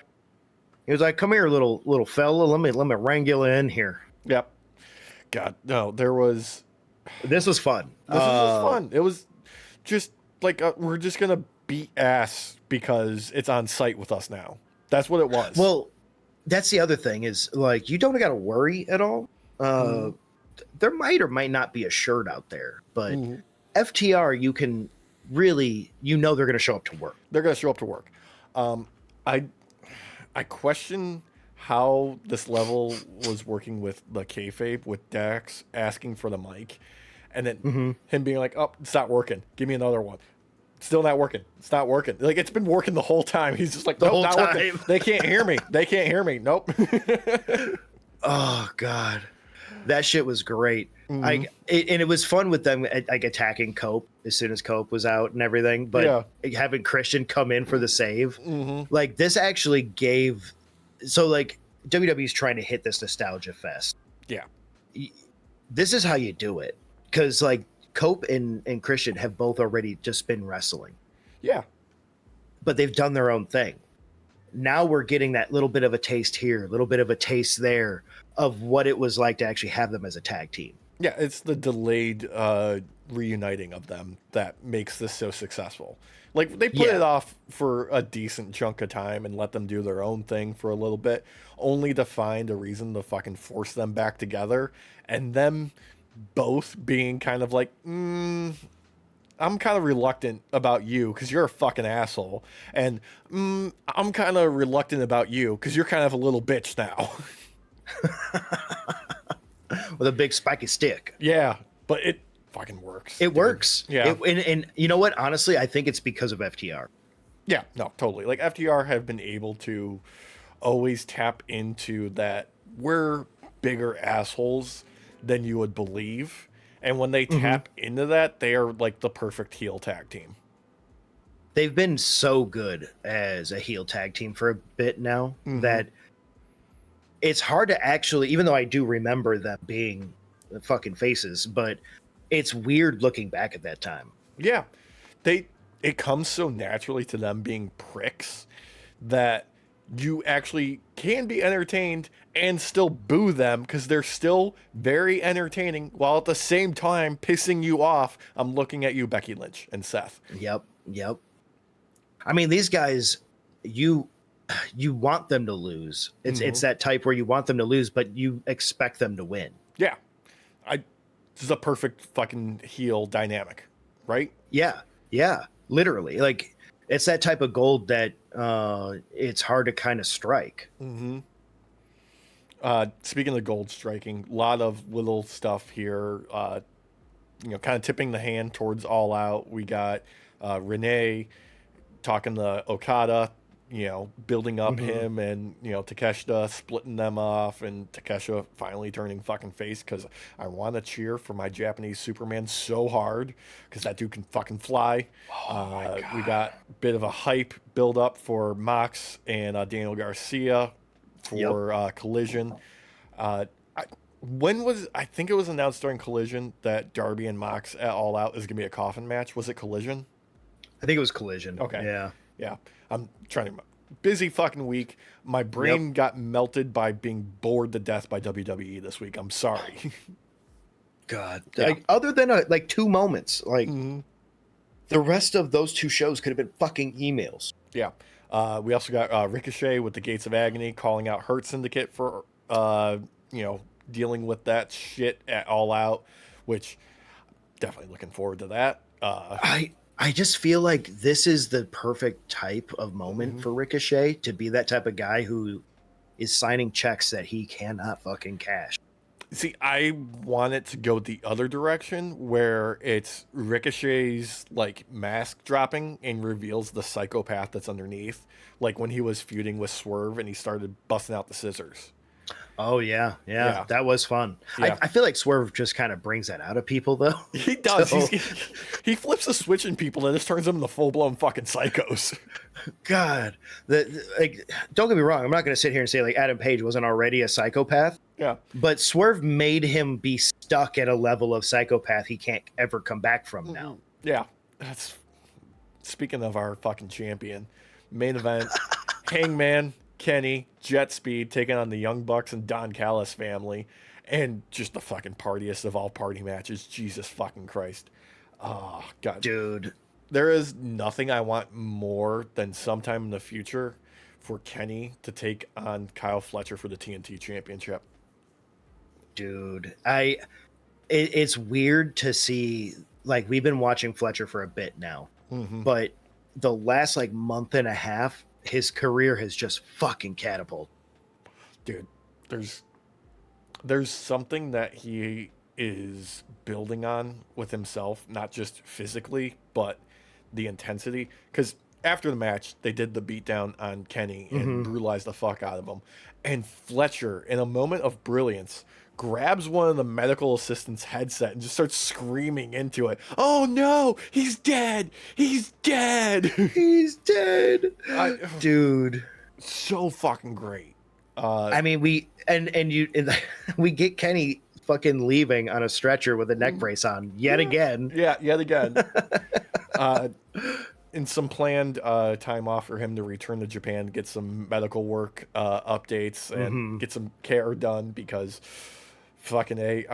He was like, "Come here, little fella. Let me wrangle you in here." Yep. God, no, there was. This was fun. This was fun. It was just like we're just gonna beat ass because it's on site with us now. That's what it was. Well, that's the other thing is like you don't got to worry at all. There might or might not be a shirt out there, but FTR, you can really, they're going to show up to work. They're going to show up to work. I question how this level was working with the kayfabe with Dax asking for the mic, and then him being like, "Oh, it's not working. Give me another one." Still not working. It's not working. Like it's been working the whole time. He's just like, nope, not working. They can't hear me. They can't hear me. Nope. Oh God, that shit was great. And it was fun with them like attacking Cope as soon as Cope was out and everything. But having Christian come in for the save, like this actually gave. So like WWE's trying to hit this nostalgia fest. Yeah, this is how you do it because like. Cope and Christian have both already just been wrestling. Yeah. But they've done their own thing. Now we're getting that little bit of a taste here, a little bit of a taste there of what it was like to actually have them as a tag team. Yeah, it's the delayed reuniting of them that makes this so successful. Like, they put it off for a decent chunk of time and let them do their own thing for a little bit, only to find a reason to fucking force them back together, and them both being kind of like, I'm kind of reluctant about you because you're a fucking asshole, and I'm kind of reluctant about you because you're kind of a little bitch now. with a big spiky stick. Yeah, but it fucking works. It dude. works. Yeah. And you know what? Honestly, I think it's because of FTR. Yeah, no, totally. Like FTR have been able to always tap into that we're bigger assholes than you would believe. And when they tap into that, they are like the perfect heel tag team. They've been so good as a heel tag team for a bit now that it's hard to actually, even though I do remember them being fucking faces, but it's weird looking back at that time. Yeah. It comes so naturally to them being pricks that you actually can be entertained and still boo them because they're still very entertaining while at the same time pissing you off. I'm looking at you, Becky Lynch and Seth. Yep. I mean, these guys, you want them to lose. It's that type where you want them to lose, but you expect them to win. Yeah. This is a perfect fucking heel dynamic, right? Yeah, literally. Like, it's that type of gold that it's hard to kind of strike. Speaking of gold striking, a lot of little stuff here. Kind of tipping the hand towards All Out. We got Renee talking to Okada, building up him and, Takeshita splitting them off and Takeshita finally turning fucking face because I want to cheer for my Japanese Superman so hard because that dude can fucking fly. We got a bit of a hype build up for Mox and Daniel Garcia for Collision. I think it was announced during Collision that Darby and Mox at All Out is going to be a coffin match. Was it Collision? I think it was Collision. Okay. Yeah. I'm trying to... Busy fucking week. My brain got melted by being bored to death by WWE this week. I'm sorry. God. Yeah. Like, other than like 2 moments, like the rest of those 2 shows could have been fucking emails. Yeah. We also got Ricochet with the Gates of Agony calling out Hurt Syndicate for, dealing with that shit at All Out, which definitely looking forward to that. I just feel like this is the perfect type of moment for Ricochet to be that type of guy who is signing checks that he cannot fucking cash. See, I want it to go the other direction where it's Ricochet's like mask dropping and reveals the psychopath that's underneath. Like when he was feuding with Swerve and he started busting out the scissors. Oh, yeah. That was fun. Yeah. I feel like Swerve just kind of brings that out of people, though. He does. So, he flips a switch in people and just turns them into full-blown fucking psychos. God. Don't get me wrong. I'm not going to sit here and say, like, Adam Page wasn't already a psychopath. Yeah. But Swerve made him be stuck at a level of psychopath he can't ever come back from now. Yeah. That's... Speaking of our fucking champion, main event, Hangman, Kenny, Jet Speed taking on the Young Bucks and Don Callis family, and just the fucking partiest of all party matches. Jesus fucking Christ. Oh, God. Dude. There is nothing I want more than sometime in the future for Kenny to take on Kyle Fletcher for the TNT Championship. Dude. It's weird to see, like, we've been watching Fletcher for a bit now, but the last, like, month and a half, his career has just fucking catapulted. Dude, there's something that he is building on with himself, not just physically, but the intensity. Because after the match, they did the beatdown on Kenny and brutalized the fuck out of him. And Fletcher, in a moment of brilliance, grabs one of the medical assistant's headset and just starts screaming into it. Oh no, he's dead. He's dead. He's dead. Dude. So fucking great. I mean, we get Kenny fucking leaving on a stretcher with a neck brace on yet again. Yeah, yet again. In some planned time off for him to return to Japan, get some medical work updates and get some care done because fucking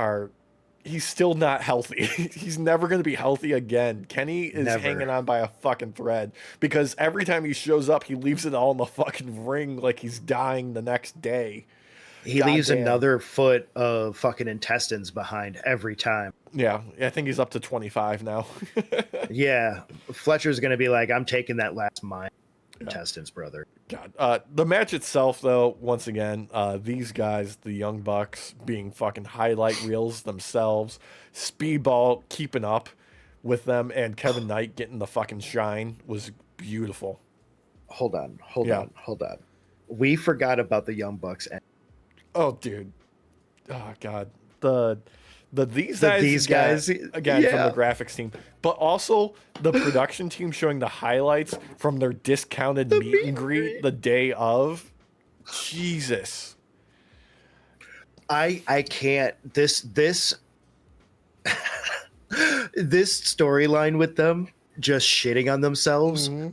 he's still not healthy. He's never going to be healthy again. Kenny is hanging on by a fucking thread because every time he shows up, he leaves it all in the fucking ring like he's dying the next day. He leaves another foot of fucking intestines behind every time. Yeah, I think he's up to 25 now. Yeah, Fletcher's going to be like, I'm taking that last mile intestines, brother. God. The match itself, though, once again, these guys, the Young Bucks, being fucking highlight reels themselves, Speedball keeping up with them, and Kevin Knight getting the fucking shine was beautiful. Hold on, Yeah. hold on. We forgot about the Young Bucks and Oh, dude. Oh, God. The these the, guys these got, guys. again, from the Yeah, graphics team, but also the production team showing the highlights from their discounted the meet meet and and greet greet. the day of. Jesus. I can't. This this storyline with them just shitting on themselves. Hmm.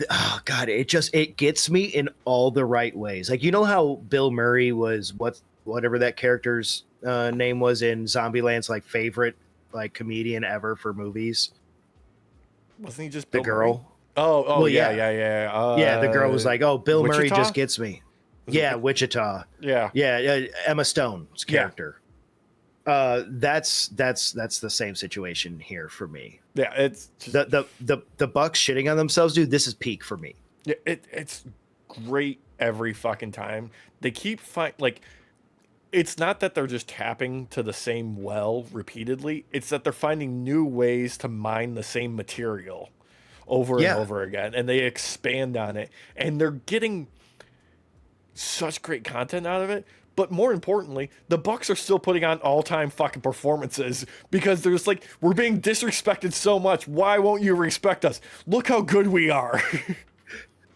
Oh god, it gets me in all the right ways. Like, you know how Bill Murray was whatever that character's name was in Zombieland's like favorite like comedian ever for movies. Wasn't he just The Bill Murray? girl. Oh, Well, yeah, yeah, yeah, yeah. yeah. The girl was like, "Oh, Bill Murray Wichita? just gets me." Was it Yeah, Wichita. Yeah, Yeah, yeah. Emma Stone's yeah, character. That's the same situation here for me. yeah. It's just The Bucks shitting on themselves, dude. This is peak for me. yeah, it's great every fucking time. They keep like it's not that they're just tapping to the same well repeatedly. It's that they're finding new ways to mine the same material over and Yeah, over again, and they expand on it, and they're getting such great content out of it. But more importantly, the Bucks are still putting on all-time fucking performances because there's like we're being disrespected so much. Why won't you respect us? Look how good we are.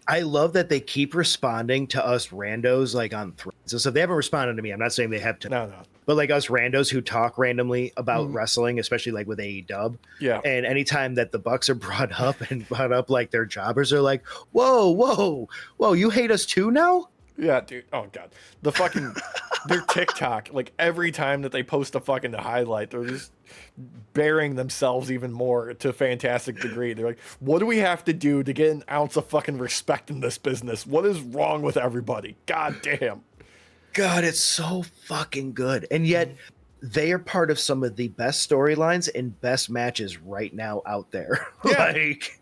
I love that they keep responding to us randos like on threads. So if they haven't responded to me, I'm not saying they have to, No, no. but like us randos who talk randomly about Mhm. wrestling, especially like with AEW. Yeah. And anytime that the Bucks are brought up and brought up like their jobbers are like, whoa, whoa, whoa, you hate us too now? Yeah, dude. Oh god. The fucking their TikTok, like every time that they post a fucking highlight, they're just burying themselves even more to a fantastic degree. They're like, what do we have to do to get an ounce of fucking respect in this business? What is wrong with everybody? God damn. God, it's so fucking good. And yet they are part of some of the best storylines and best matches right now out there. Yeah. Like,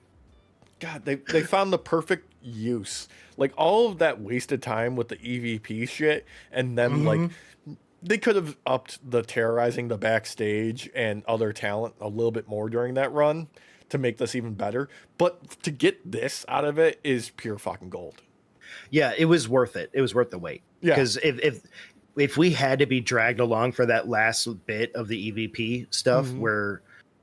God, they found the perfect use. Like all of that wasted time with the EVP shit and them like mhm. they could have upped the terrorizing the backstage and other talent a little bit more during that run to make this even better. But to get this out of it is pure fucking gold. Yeah, it was worth it. It was worth the wait. Yeah. Because if we had to be dragged along for that last bit of the EVP stuff Mhm. where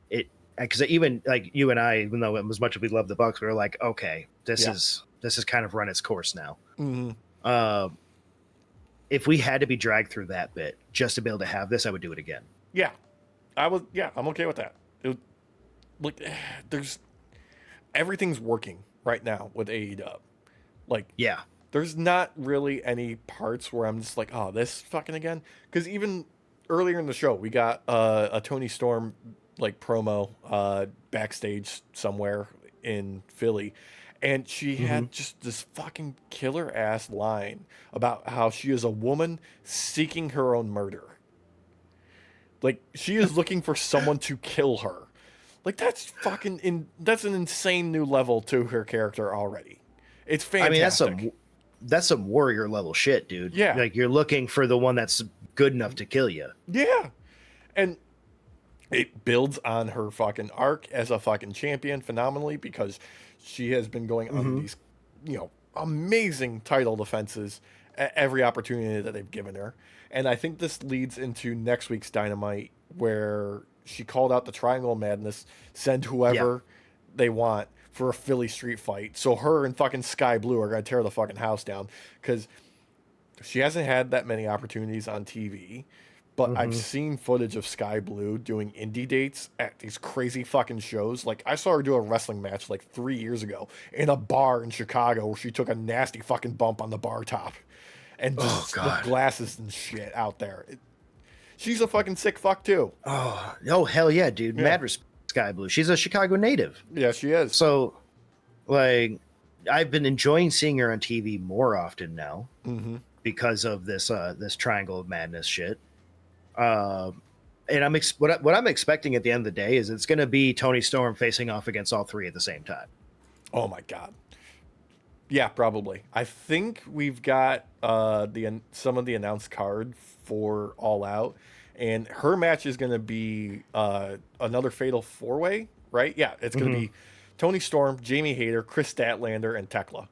it, because even like you and I, even though as much as we love the Bucks, we were like, okay, Yeah. this has kind of run its course now. Mhm. If we had to be dragged through that bit just to be able to have this, I would do it again. Yeah. I was yeah, I'm okay with that. Like there's everything's working right now with AEW. Like Yeah. there's not really any parts where I'm just like, oh, this fucking again. Because even earlier in the show, we got a Tony Storm like promo backstage somewhere in Philly, and she Mhm. had just this fucking killer ass line about how she is a woman seeking her own murder. Like she is looking for someone to kill her. Like that's an insane new level to her character already. It's I mean, fantastic. that's some warrior level shit, dude. Yeah. Like you're looking for the one that's good enough to kill you. Yeah. And it builds on her fucking arc as a fucking champion phenomenally because she has been going on these, amazing title defenses at every opportunity that they've given her. And I think this leads into next week's Dynamite where she called out the Triangle of Madness, send whoever they want for a Philly street fight. So her and fucking Sky Blue are going to tear the fucking house down because she hasn't had that many opportunities on TV, but I've Mhm. seen footage of Sky Blue doing indie dates at these crazy fucking shows. Like I saw her do a wrestling match like 3 years ago in a bar in Chicago where she took a nasty fucking bump on the bar top and Oh just with God. glasses and shit out there. She's a fucking sick fuck too. Oh hell yeah, dude. Yeah. Mad respect, Sky Blue. She's a Chicago native. Yeah, she is. So like I've been enjoying seeing her on TV more often now Mm-hmm. because of this Triangle of Madness shit. And what I'm expecting at the end of the day is it's going to be Tony Storm facing off against all three at the same time. Oh my god. Yeah, probably. I think we've got some of the announced card for All Out, and her match is going to be another Fatal 4-Way, right? Yeah, it's going to Hmm. be Tony Storm, Jamie Hayter, Chris Statlander, and Tekla.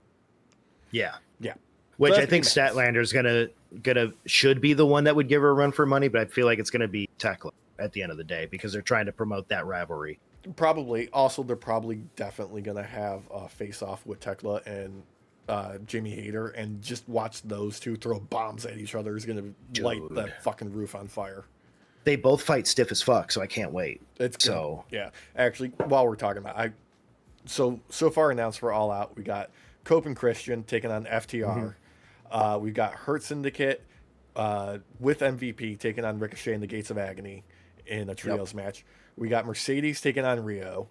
Yeah. Yeah, so Which that's I gonna be think madness. Statlander's gonna should be the one that would give her a run for money, but I feel like it's gonna be Tekla at the end of the day because they're trying to promote that rivalry. Probably. Also, they're probably definitely going to have a face off with Tekla and Jamie Hayter, and just watch those two throw bombs at each other is going to light Dude. that fucking roof on fire. They both fight stiff as fuck, so I can't wait. It's gonna, So yeah. Actually, while we're talking about, so far announced for All Out, we got Cope and Christian taking on mhm. FTR. We got Hurt Syndicate with MVP taking on Ricochet and the Gates of Agony in a Yep. trios match. We got Mercedes taking on Rio.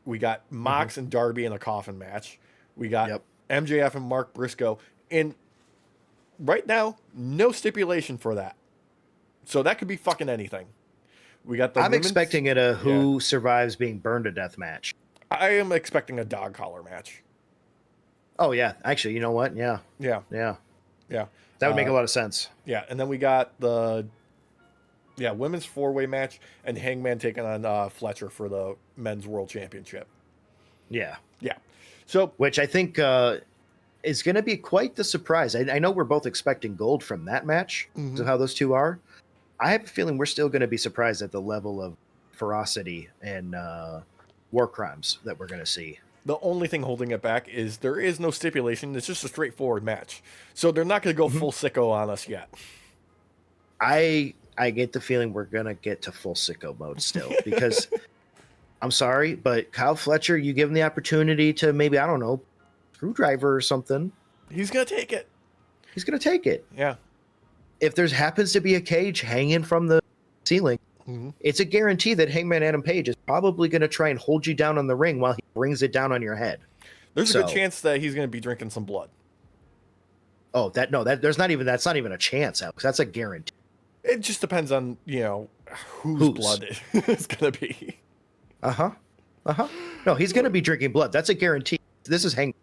We got Hmm. Mox and Darby in a coffin match. We got Yep. MJF and Mark Briscoe. And right now, no stipulation for that. So that could be fucking anything. We got the I'm women's. expecting it a Yeah. who survives being burned to death match. I am expecting a dog collar match. Oh yeah, actually, you know what? Yeah, Yeah. yeah, Yeah. that would make a Uh, lot of sense. yeah. And then we got the women's 4-Way match and Hangman taking on Fletcher for the men's world championship. Yeah, Yeah. So which I think is going to be quite the surprise. I know we're both expecting gold from that match, mhm. so how those two are. I have a feeling we're still going to be surprised at the level of ferocity and war crimes that we're going to see. The only thing holding it back is there is no stipulation. It's just a straightforward match. So they're not going to go Mhm. full sicko on us yet. I get the feeling we're going to get to full sicko mode still because I'm sorry, but Kyle Fletcher, you give him the opportunity to maybe, I don't know, screwdriver or something, He's going to take it. he's going to take it. Yeah. If there happens to be a cage hanging from the ceiling, Mm-hmm. it's a guarantee that Hangman Adam Page is probably going to try and hold you down on the ring while he brings it down on your head. There's a good So, chance that he's going to be drinking some blood. oh, that's not even a chance, Alex. That's a guarantee. It just depends on, whose Whose? blood it's going to be. Uh-huh. Uh-huh. No, he's going to be drinking blood. That's a guarantee. This is Hangman.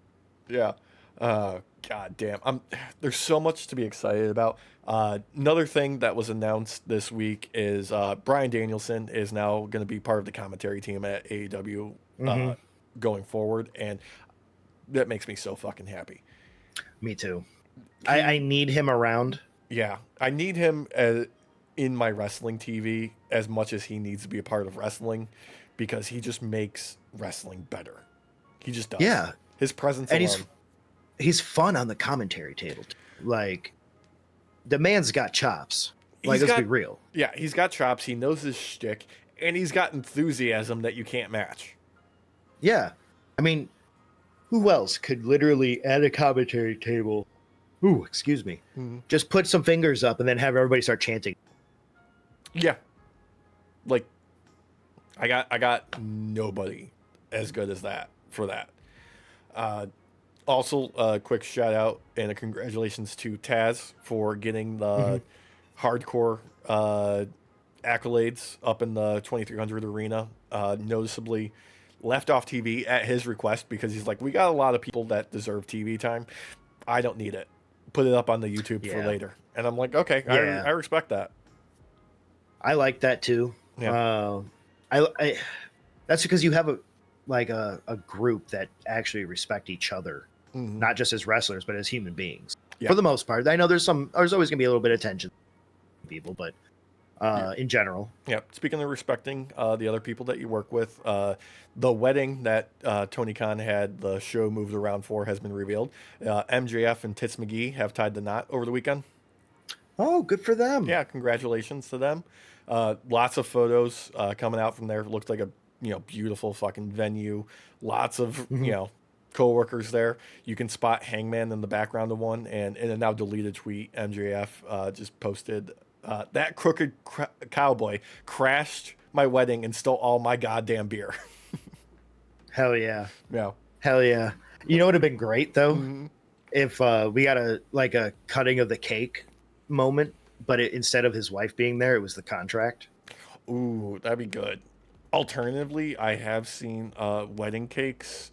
Yeah. God damn. There's so much to be excited about. Another thing that was announced this week is Brian Danielson is now going to be part of the commentary team at AEW Mhm. going forward, and that makes me so fucking happy. Me too. I need him around. Yeah, I need him in my wrestling TV as much as he needs to be a part of wrestling, because he just makes wrestling better. He just does. Yeah. His presence And alone. he's fun on the commentary table. Like, the man's got chops. Like, He's let's be got- real. Yeah, he's got chops. He knows his shtick, and he's got enthusiasm that you can't match. Yeah. I mean, who else could literally at a commentary table, ooh, excuse me, just put some fingers up and then have everybody start chanting? Yeah, like I got nobody as good as that for that. Also, a quick shout out and a congratulations to Taz for getting the hardcore accolades up in the 2300 arena. Noticeably left off TV at his request, because he's like, we got a lot of people that deserve TV time. I don't need it. Put it up on the YouTube for Yeah. later. And I'm like, okay, Yeah. I respect that. I like that too. Yeah. I that's because you have a group that actually respect each other, Mhm. not just as wrestlers, but as human beings. Yeah. For the most part. I know there's always gonna be a little bit of tension people, but in general. Yeah. Speaking of respecting the other people that you work with, the wedding that Tony Khan had the show moved around for has been revealed. MJF and Tits McGee have tied the knot over the weekend. Oh, good for them. Yeah, congratulations to them. Lots of photos coming out from there. It looks like a beautiful fucking venue. Lots of co-workers there. You can spot Hangman in the background of one, and in a now deleted tweet, MJF just posted that crooked cowboy crashed my wedding and stole all my goddamn beer. Hell yeah. Yeah. Hell yeah. You know what would have been great though? Mhm. If we got a cutting of the cake moment, but instead of his wife being there, it was the contract. Ooh, that'd be good. Alternatively, I have seen wedding cakes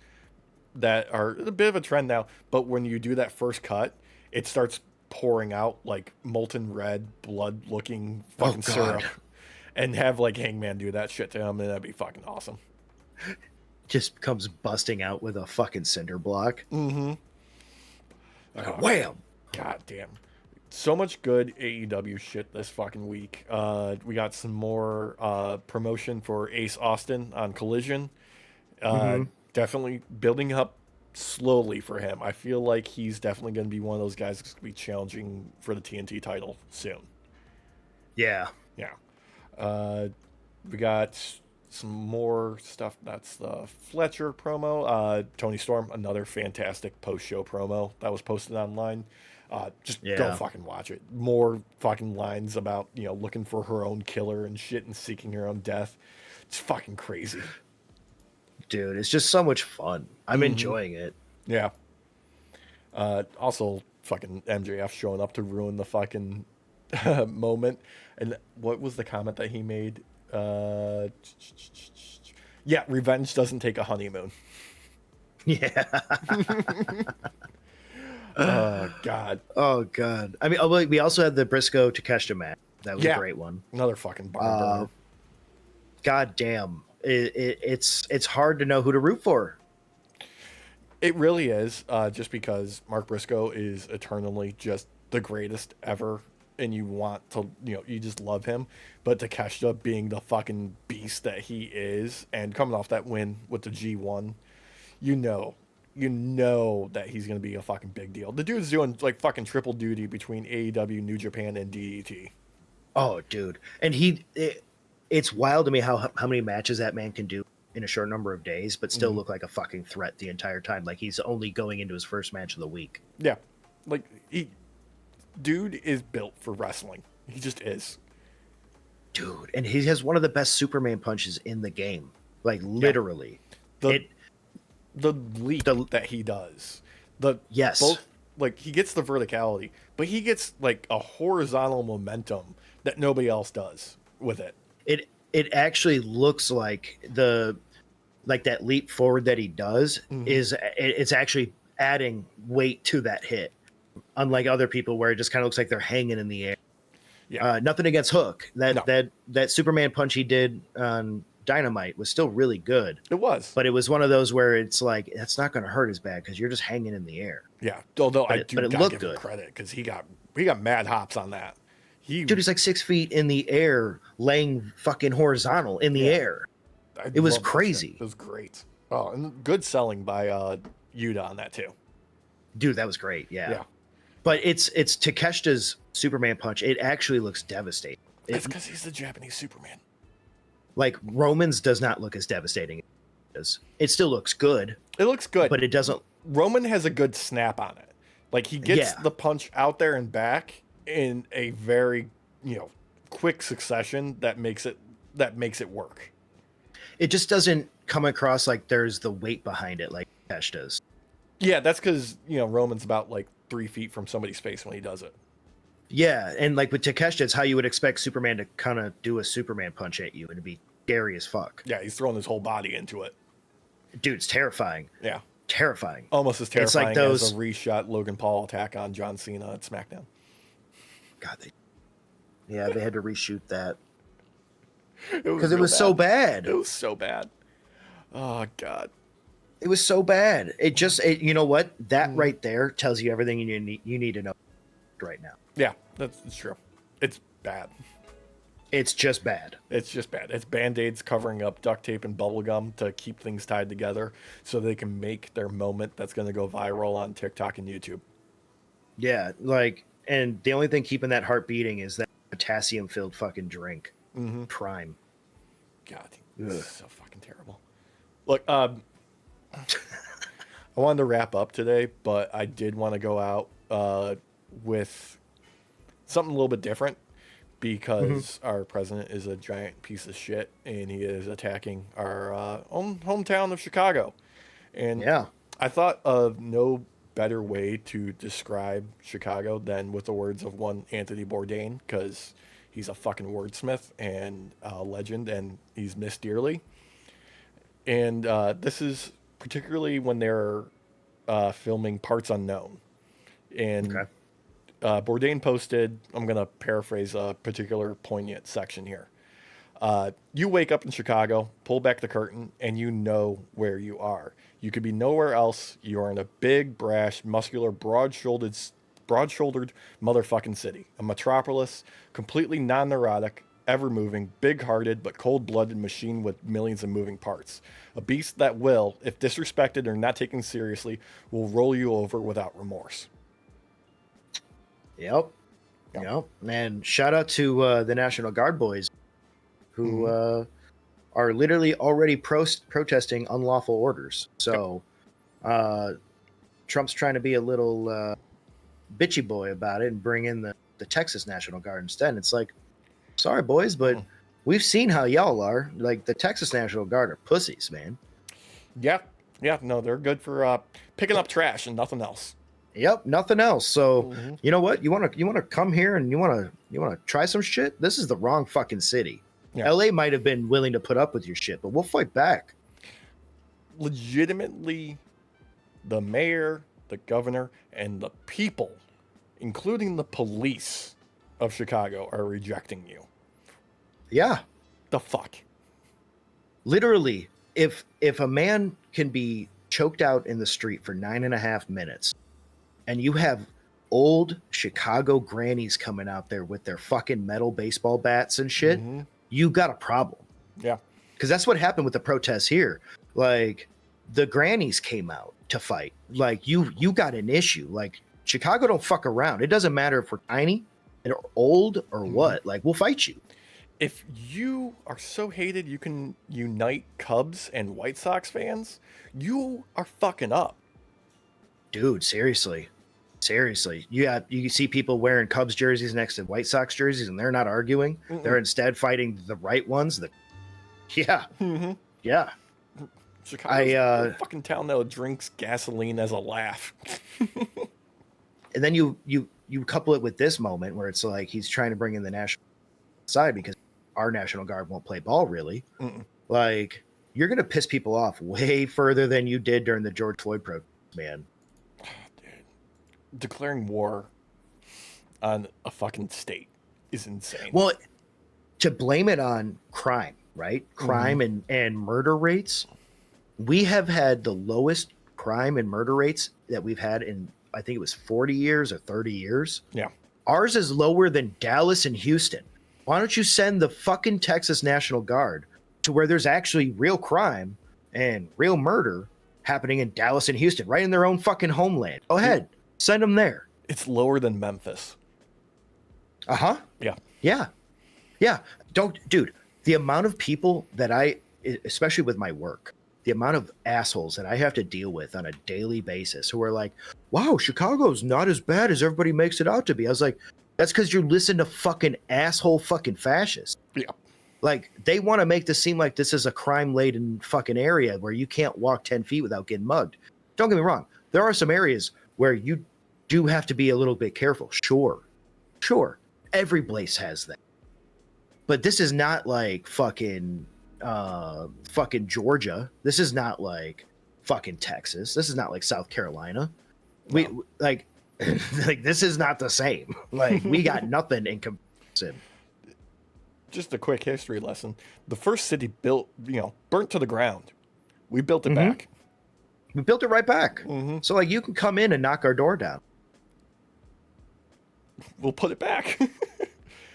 that are a bit of a trend now, but when you do that first cut, it starts pouring out like molten red blood looking fucking syrup, and have like Hangman do that shit to him, and that'd be fucking awesome. Just comes busting out with a fucking cinder block. Mm-hmm. Wham! God damn. So much good AEW shit this fucking week. We got some more promotion for Ace Austin on Collision. Definitely building up slowly for him. I feel like he's definitely going to be one of those guys that's going to be challenging for the TNT title soon. Yeah. Yeah. We got some more stuff. That's the Fletcher promo. Tony Storm, another fantastic post-show promo that was posted online. Just go fucking watch it. More fucking lines about, looking for her own killer and shit and seeking her own death. It's fucking crazy. Dude, it's just so much fun. I'm enjoying it. Yeah. Also, fucking MJF showing up to ruin the fucking moment. And what was the comment that he made? Yeah, revenge doesn't take a honeymoon. Yeah. Oh, God. Oh, God. I mean, we also had the Briscoe Takeshita match. That was a great one. Another fucking barn burner. God damn. It's hard to know who to root for. It really is, just because Mark Briscoe is eternally just the greatest ever, and you want to, you just love him. But Takeshita being the fucking beast that he is, and coming off that win with the G1, you know that he's going to be a fucking big deal. The dude's doing like fucking triple duty between AEW, New Japan, and DDT. Oh, dude. And it's wild to me how many matches that man can do in a short number of days, but still look like a fucking threat the entire time. Like he's only going into his first match of the week. Yeah. Like, dude is built for wrestling. He just is. Dude. And he has one of the best Superman punches in the game. Like, literally. The leap that he does. Yes. Both, like, he gets the verticality, but he gets, like, a horizontal momentum that nobody else does with it. It actually looks like that leap forward that he does it's actually adding weight to that hit, unlike other people where it just kind of looks like they're hanging in the air. Yeah. Nothing against Hook. That Superman punch he did on Dynamite was still really good. It was, but it was one of those where it's like that's not going to hurt as bad because you're just hanging in the air. Yeah, although I do gotta give him good credit because he got mad hops on that. Dude, he's like 6 feet in the air, laying fucking horizontal in the air. It was crazy. It was great. Oh, and good selling by Yuta on that too. Dude, that was great. Yeah. But it's Takeshita's Superman punch. It actually looks devastating. That's because he's the Japanese Superman. Like Roman's does not look as devastating as it does. It still looks good. It looks good, but it doesn't. Roman has a good snap on it. Like he gets the punch out there and back in a very, quick succession that makes it work. It just doesn't come across like there's the weight behind it like Tash does. Yeah, that's because, Roman's about like 3 feet from somebody's face when he does it. Yeah, and like with Takeshita, it's how you would expect Superman to kind of do a Superman punch at you and it'd be scary as fuck. Yeah, he's throwing his whole body into it. Dude, it's terrifying. Yeah. Terrifying. Almost as terrifying it's like as a reshot Logan Paul attack on John Cena at SmackDown. God, they had to reshoot that because it was so bad. It was so bad. Oh God, it was so bad. You know what? That right there tells you everything you need to know right now. Yeah, that's true. It's bad. It's just bad. It's just bad. It's Band-Aids covering up duct tape and bubble gum to keep things tied together so they can make their moment that's going to go viral on TikTok and YouTube. Yeah, and the only thing keeping that heart beating is that potassium-filled fucking drink. Prime. God, it's so fucking terrible. Look, I wanted to wrap up today, but I did want to go out with something a little bit different because our president is a giant piece of shit and he is attacking our own hometown of Chicago. And I thought of no better way to describe Chicago than with the words of one Anthony Bourdain, because he's a fucking wordsmith and a legend and he's missed dearly. And this is particularly when they're filming Parts Unknown. And Okay. Bourdain posted, I'm going to paraphrase a particular poignant section here. You wake up in Chicago, pull back the curtain, and you know where you are. You could be nowhere else. You are in a big, brash, muscular, broad-shouldered motherfucking city. A metropolis, completely non-neurotic, ever-moving, big-hearted, but cold-blooded machine with millions of moving parts. A beast that will, if disrespected or not taken seriously, will roll you over without remorse. Yep. Yep. Yep. And shout out to the National Guard boys who are literally already protesting unlawful orders. So Trump's trying to be a little bitchy boy about it and bring in the Texas National Guard instead. And it's like, sorry, boys, but we've seen how y'all are. Like, the Texas National Guard are pussies, man. Yeah. Yeah. No, they're good for picking up trash and nothing else. Yep, nothing else. So you know what? You want to come here and you want to try some shit? This is the wrong fucking city. Yeah. LA might have been willing to put up with your shit, but we'll fight back. Legitimately, the mayor, the governor, and the people, including the police of Chicago, are rejecting you. Yeah. The fuck? Literally, if a man can be choked out in the street for 9.5 minutes and you have old Chicago grannies coming out there with their fucking metal baseball bats and shit, you got a problem. Yeah. Because that's what happened with the protests here. Like, the grannies came out to fight. Like, you got an issue. Like, Chicago don't fuck around. It doesn't matter if we're tiny or old or what. Like, we'll fight you. If you are so hated you can unite Cubs and White Sox fans, you are fucking up. Dude, seriously. Seriously. You see people wearing Cubs jerseys next to White Sox jerseys, and they're not arguing. They're instead fighting the right ones. Yeah. Yeah. Chicago's a fucking town that drinks gasoline as a laugh. And then you couple it with this moment where it's like he's trying to bring in the national side because our National Guard won't play ball, really. Like, you're going to piss people off way further than you did during the George Floyd protest, man. Declaring war on a fucking state is insane. Well, to blame it on crime, right? Crime and murder rates. We have had the lowest crime and murder rates that we've had in, I think it was 40 years or 30 years. Yeah. Ours is lower than Dallas and Houston. Why don't you send the fucking Texas National Guard to where there's actually real crime and real murder happening in Dallas and Houston, right in their own fucking homeland? Go ahead. Send them there. It's lower than Memphis. Yeah. Yeah. Dude, the amount of people that especially with my work, the amount of assholes that I have to deal with on a daily basis who are like, wow, Chicago's not as bad as everybody makes it out to be. I was like, that's because you listen to fucking asshole fucking fascists. Yeah. Like, they want to make this seem like this is a crime-laden fucking area where you can't walk 10 feet without getting mugged. Don't get me wrong. There are some areas where you do have to be a little bit careful. Sure. Every place has that. But this is not like fucking Georgia. This is not like fucking Texas. This is not like South Carolina. No. We like this is not the same. Like, we got nothing in comparison. Just a quick history lesson. The first city built, burnt to the ground. We built it back. We built it right back. So, like, you can come in and knock our door down. We'll put it back.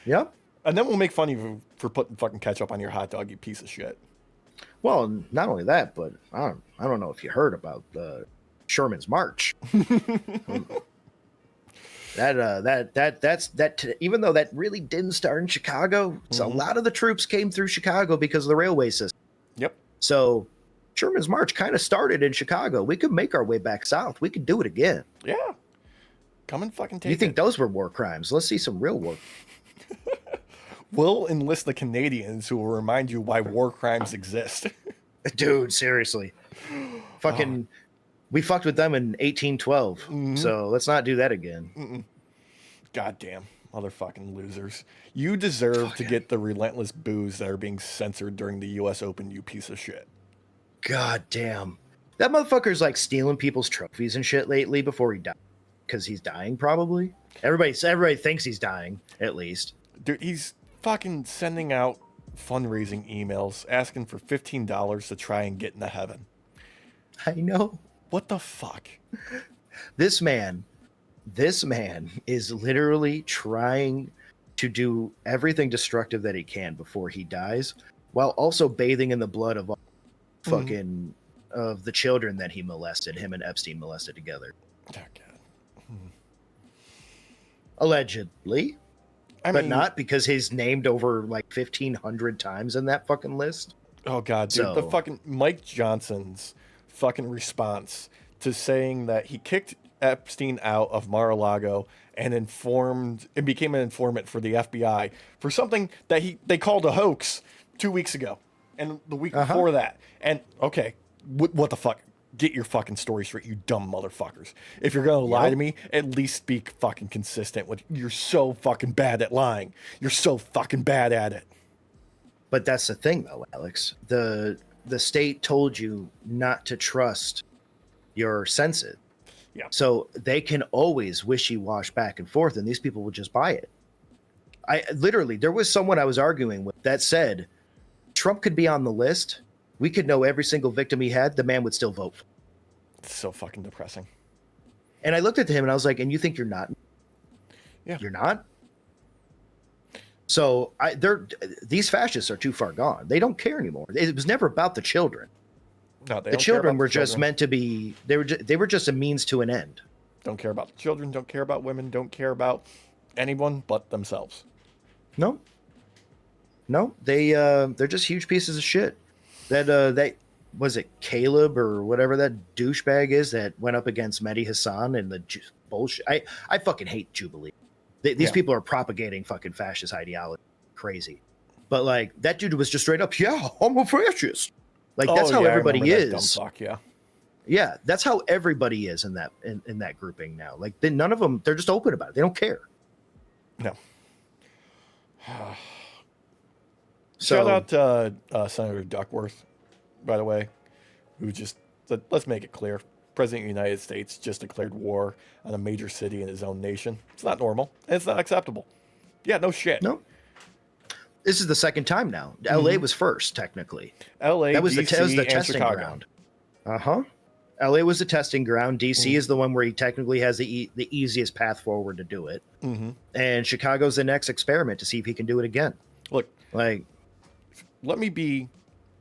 Yep. And then we'll make fun of you for putting fucking ketchup on your hot dog, you piece of shit. Well, not only that, but I don't know if you heard about Sherman's March. Even though that really didn't start in Chicago, so a lot of the troops came through Chicago because of the railway system. Yep. So Sherman's March kind of started in Chicago. We could make our way back south. We could do it again. Yeah. Come and fucking take it. You think those were war crimes? Let's see some real war. We'll enlist the Canadians who will remind you why war crimes exist. Dude, seriously. Fucking, we fucked with them in 1812. So let's not do that again. Goddamn motherfucking losers. You deserve to get the relentless boos that are being censored during the U.S. Open, you piece of shit. God damn. That motherfucker's like stealing people's trophies and shit lately before he dies, because he's dying probably. Everybody thinks he's dying at least. Dude, he's fucking sending out fundraising emails asking for $15 to try and get into heaven. I know. What the fuck? This man is literally trying to do everything destructive that he can before he dies, while also bathing in the blood of all fucking of the children that him and Epstein molested together. Oh, God. Allegedly. But not because he's named over like 1,500 times in that fucking list. Oh, God, dude. The fucking Mike Johnson's fucking response to saying that he kicked Epstein out of Mar-a-Lago and became an informant for the FBI for something that they called a hoax 2 weeks ago and the week before that. And okay, what the fuck? Get your fucking story straight, you dumb motherfuckers. If you're gonna lie to me, at least be fucking consistent with. You're so fucking bad at lying. You're so fucking bad at it. But that's the thing, though, Alex. The state told you not to trust your senses. Yeah. So they can always wishy-wash back and forth, and these people will just buy it. There was someone I was arguing with that said Trump could be on the list. We could know every single victim he had. The man would still vote for him. It's so fucking depressing. And I looked at him and I was like, and you think you're not? Yeah. You're not? So these fascists are too far gone. They don't care anymore. It was never about the children. No, the children were just meant to be. They were just a means to an end. Don't care about the children. Don't care about women. Don't care about anyone but themselves. No. They're just huge pieces of shit. That was it. Caleb or whatever that douchebag is that went up against Mehdi Hassan and the bullshit. I fucking hate Jubilee. These people are propagating fucking fascist ideology. Crazy. But like that dude was just straight up, yeah, I'm a fascist. Like that's how everybody is. Dumb fuck, yeah. Yeah, that's how everybody is in that grouping now. Like none of them, they're just open about it. They don't care. No. Shout out to Senator Duckworth, by the way, who just said, let's make it clear. President of the United States just declared war on a major city in his own nation. It's not normal. And it's not acceptable. Yeah, no shit. No. This is the second time now. LA was first, technically. LA, that was DC, the testing Chicago. ground. LA was the testing ground. DC is the one where he technically has the easiest path forward to do it. And Chicago's the next experiment to see if he can do it again. Look, like, let me be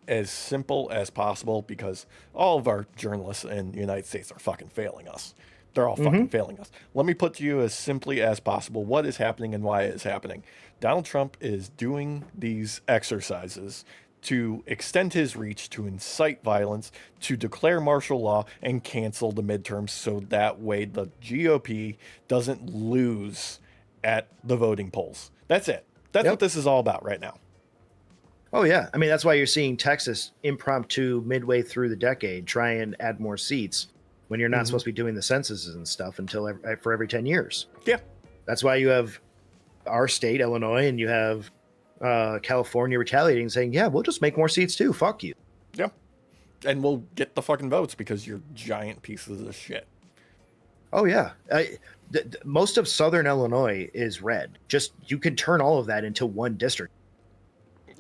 as simple as possible because all of our journalists in the United States are fucking failing us. They're all fucking failing us. Let me put to you as simply as possible what is happening and why it is happening. Donald Trump is doing these exercises to extend his reach, to incite violence, to declare martial law and cancel the midterms so that way the GOP doesn't lose at the voting polls. That's it. That's what this is all about right now. Oh, yeah. I mean, that's why you're seeing Texas impromptu midway through the decade try and add more seats when you're not supposed to be doing the censuses and stuff until for every 10 years. Yeah. That's why you have our state, Illinois, and you have California retaliating saying, yeah, we'll just make more seats too. Fuck you. Yeah. And we'll get the fucking votes because you're giant pieces of shit. Oh, yeah. Most of Southern Illinois is red. Just you can turn all of that into one district.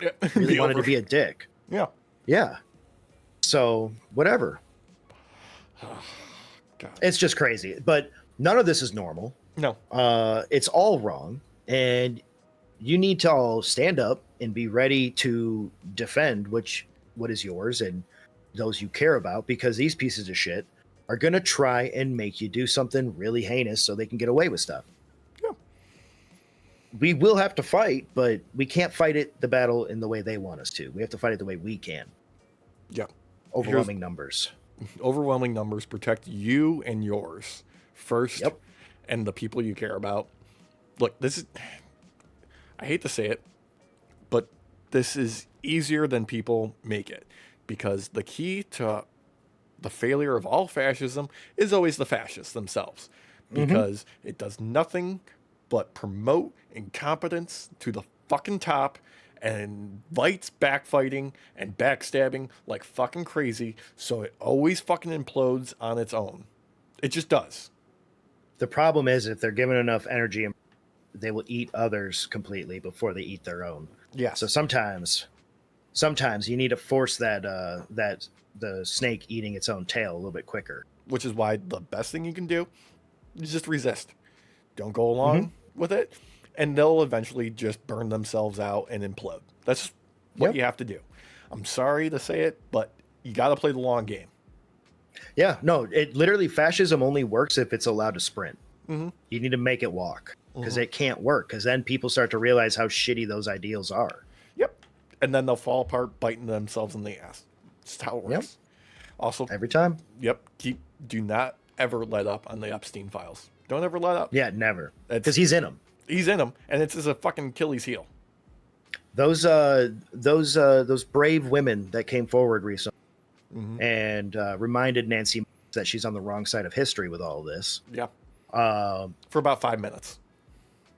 Yeah. Really wanted to be a dick. Yeah. Yeah. So whatever. God. It's just crazy. But none of this is normal. No. It's all wrong. And you need to all stand up and be ready to defend what is yours and those you care about, because these pieces of shit are going to try and make you do something really heinous so they can get away with stuff. Yeah. We will have to fight, but we can't fight the battle in the way they want us to. We have to fight it the way we can. Yeah. Overwhelming numbers. Overwhelming numbers. Protect you and yours first. Yep. And the people you care about. Look, this is, I hate to say it, but this is easier than people make it, because the key to the failure of all fascism is always the fascists themselves, because it does nothing but promote incompetence to the fucking top and fights backfighting and backstabbing like fucking crazy, so it always fucking implodes on its own. It just does. The problem is if they're given enough energy, they will eat others completely before they eat their own. Yes. So sometimes you need to force that the snake eating its own tail a little bit quicker. Which is why the best thing you can do is just resist. Don't go along with it, and they'll eventually just burn themselves out and implode. That's what you have to do. I'm sorry to say it, but you got to play the long game. Yeah, no, it literally fascism only works if it's allowed to sprint. Mm-hmm. You need to make it walk because it can't work because then people start to realize how shitty those ideals are. Yep. And then they'll fall apart biting themselves in the ass. That's how it works. Yep. Also, Every time. Yep. Do not ever let up on the Epstein files. Don't ever let up. Yeah, never. Because he's in them. He's in them, and it's a fucking Achilles heel. Those brave women that came forward recently and reminded Nancy that she's on the wrong side of history with all this. Yeah. For about 5 minutes.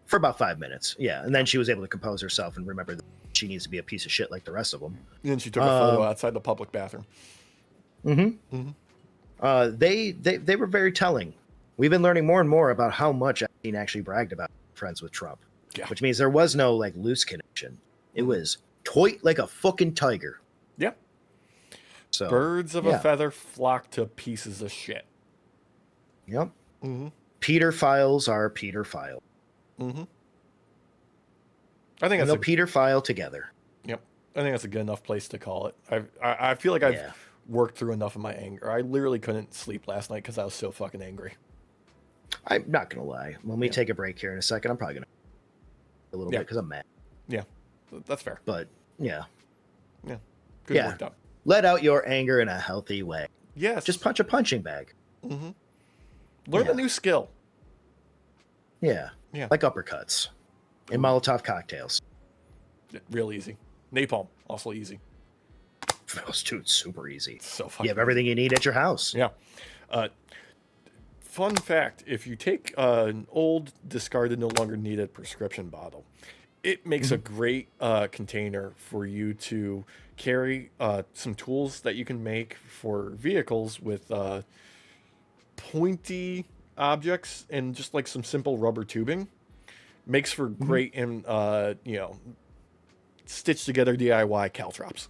For about 5 minutes, yeah. And then she was able to compose herself and remember that she needs to be a piece of shit like the rest of them. And then she took a photo outside the public bathroom. They were very telling. We've been learning more and more about how much Epstein actually bragged about friends with Trump. Yeah. Which means there was no like loose connection. It was tight like a fucking tiger. Yeah. So birds of a feather flock to pieces of shit. Yep. Peter files are Peter file. I think they'll Peter file together. Yep. I think that's a good enough place to call it. I feel like I've worked through enough of my anger. I literally couldn't sleep last night because I was so fucking angry. I'm not gonna lie. When we take a break here in a second, I'm probably gonna a little bit because I'm mad. Yeah, that's fair. But yeah, good worked up. Let out your anger in a healthy way. Yes, just punch a punching bag. Learn a new skill. Yeah, like uppercuts and Molotov cocktails. Real easy. Napalm also easy. Those two, it's super easy. So fucking you have everything you need at your house. Yeah. Fun fact, if you take an old, discarded, no longer needed prescription bottle, it makes a great container for you to carry some tools that you can make for vehicles with pointy objects and just like some simple rubber tubing. Makes for great, stitched together DIY caltrops.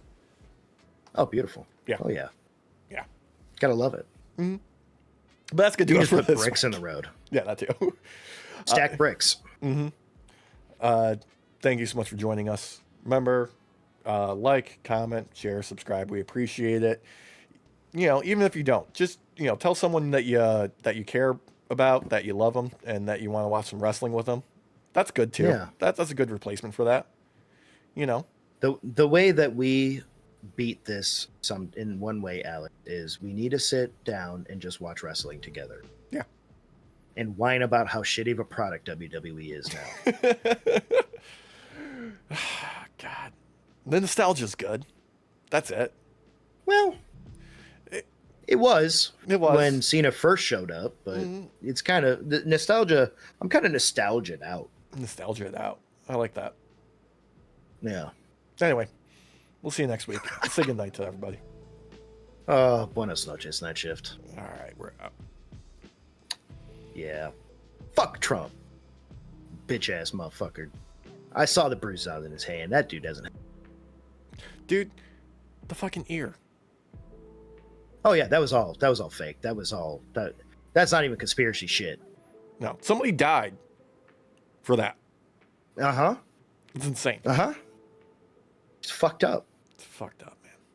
Oh, beautiful. Yeah. Oh, yeah. Yeah. Gotta love it. But that's good to just put bricks in the road. Yeah, that too. Stack bricks. Thank you so much for joining us. Remember, like, comment, share, subscribe. We appreciate it. Even if you don't, just tell someone that you care about, that you love them, and that you want to watch some wrestling with them. That's good too. Yeah. That's a good replacement for that. The way that we beat this in one way, Alex, is we need to sit down and just watch wrestling together. Yeah. And whine about how shitty of a product WWE is now. God. The nostalgia's good. That's it. Well, it was. It was. When Cena first showed up, but it's kind of the nostalgia. I'm kind of nostalgic out. Nostalgia out. I like that. Yeah. Anyway, we'll see you next week. Say goodnight to everybody. Buenas noches, night shift. All right, we're out. Yeah. Fuck Trump. Bitch ass motherfucker. I saw the bruise out in his hand. That dude doesn't. Dude, the fucking ear. Oh yeah, that was all fake. That's not even conspiracy shit. No, somebody died for that. Uh-huh. It's insane. Uh-huh. It's fucked up. It's fucked up.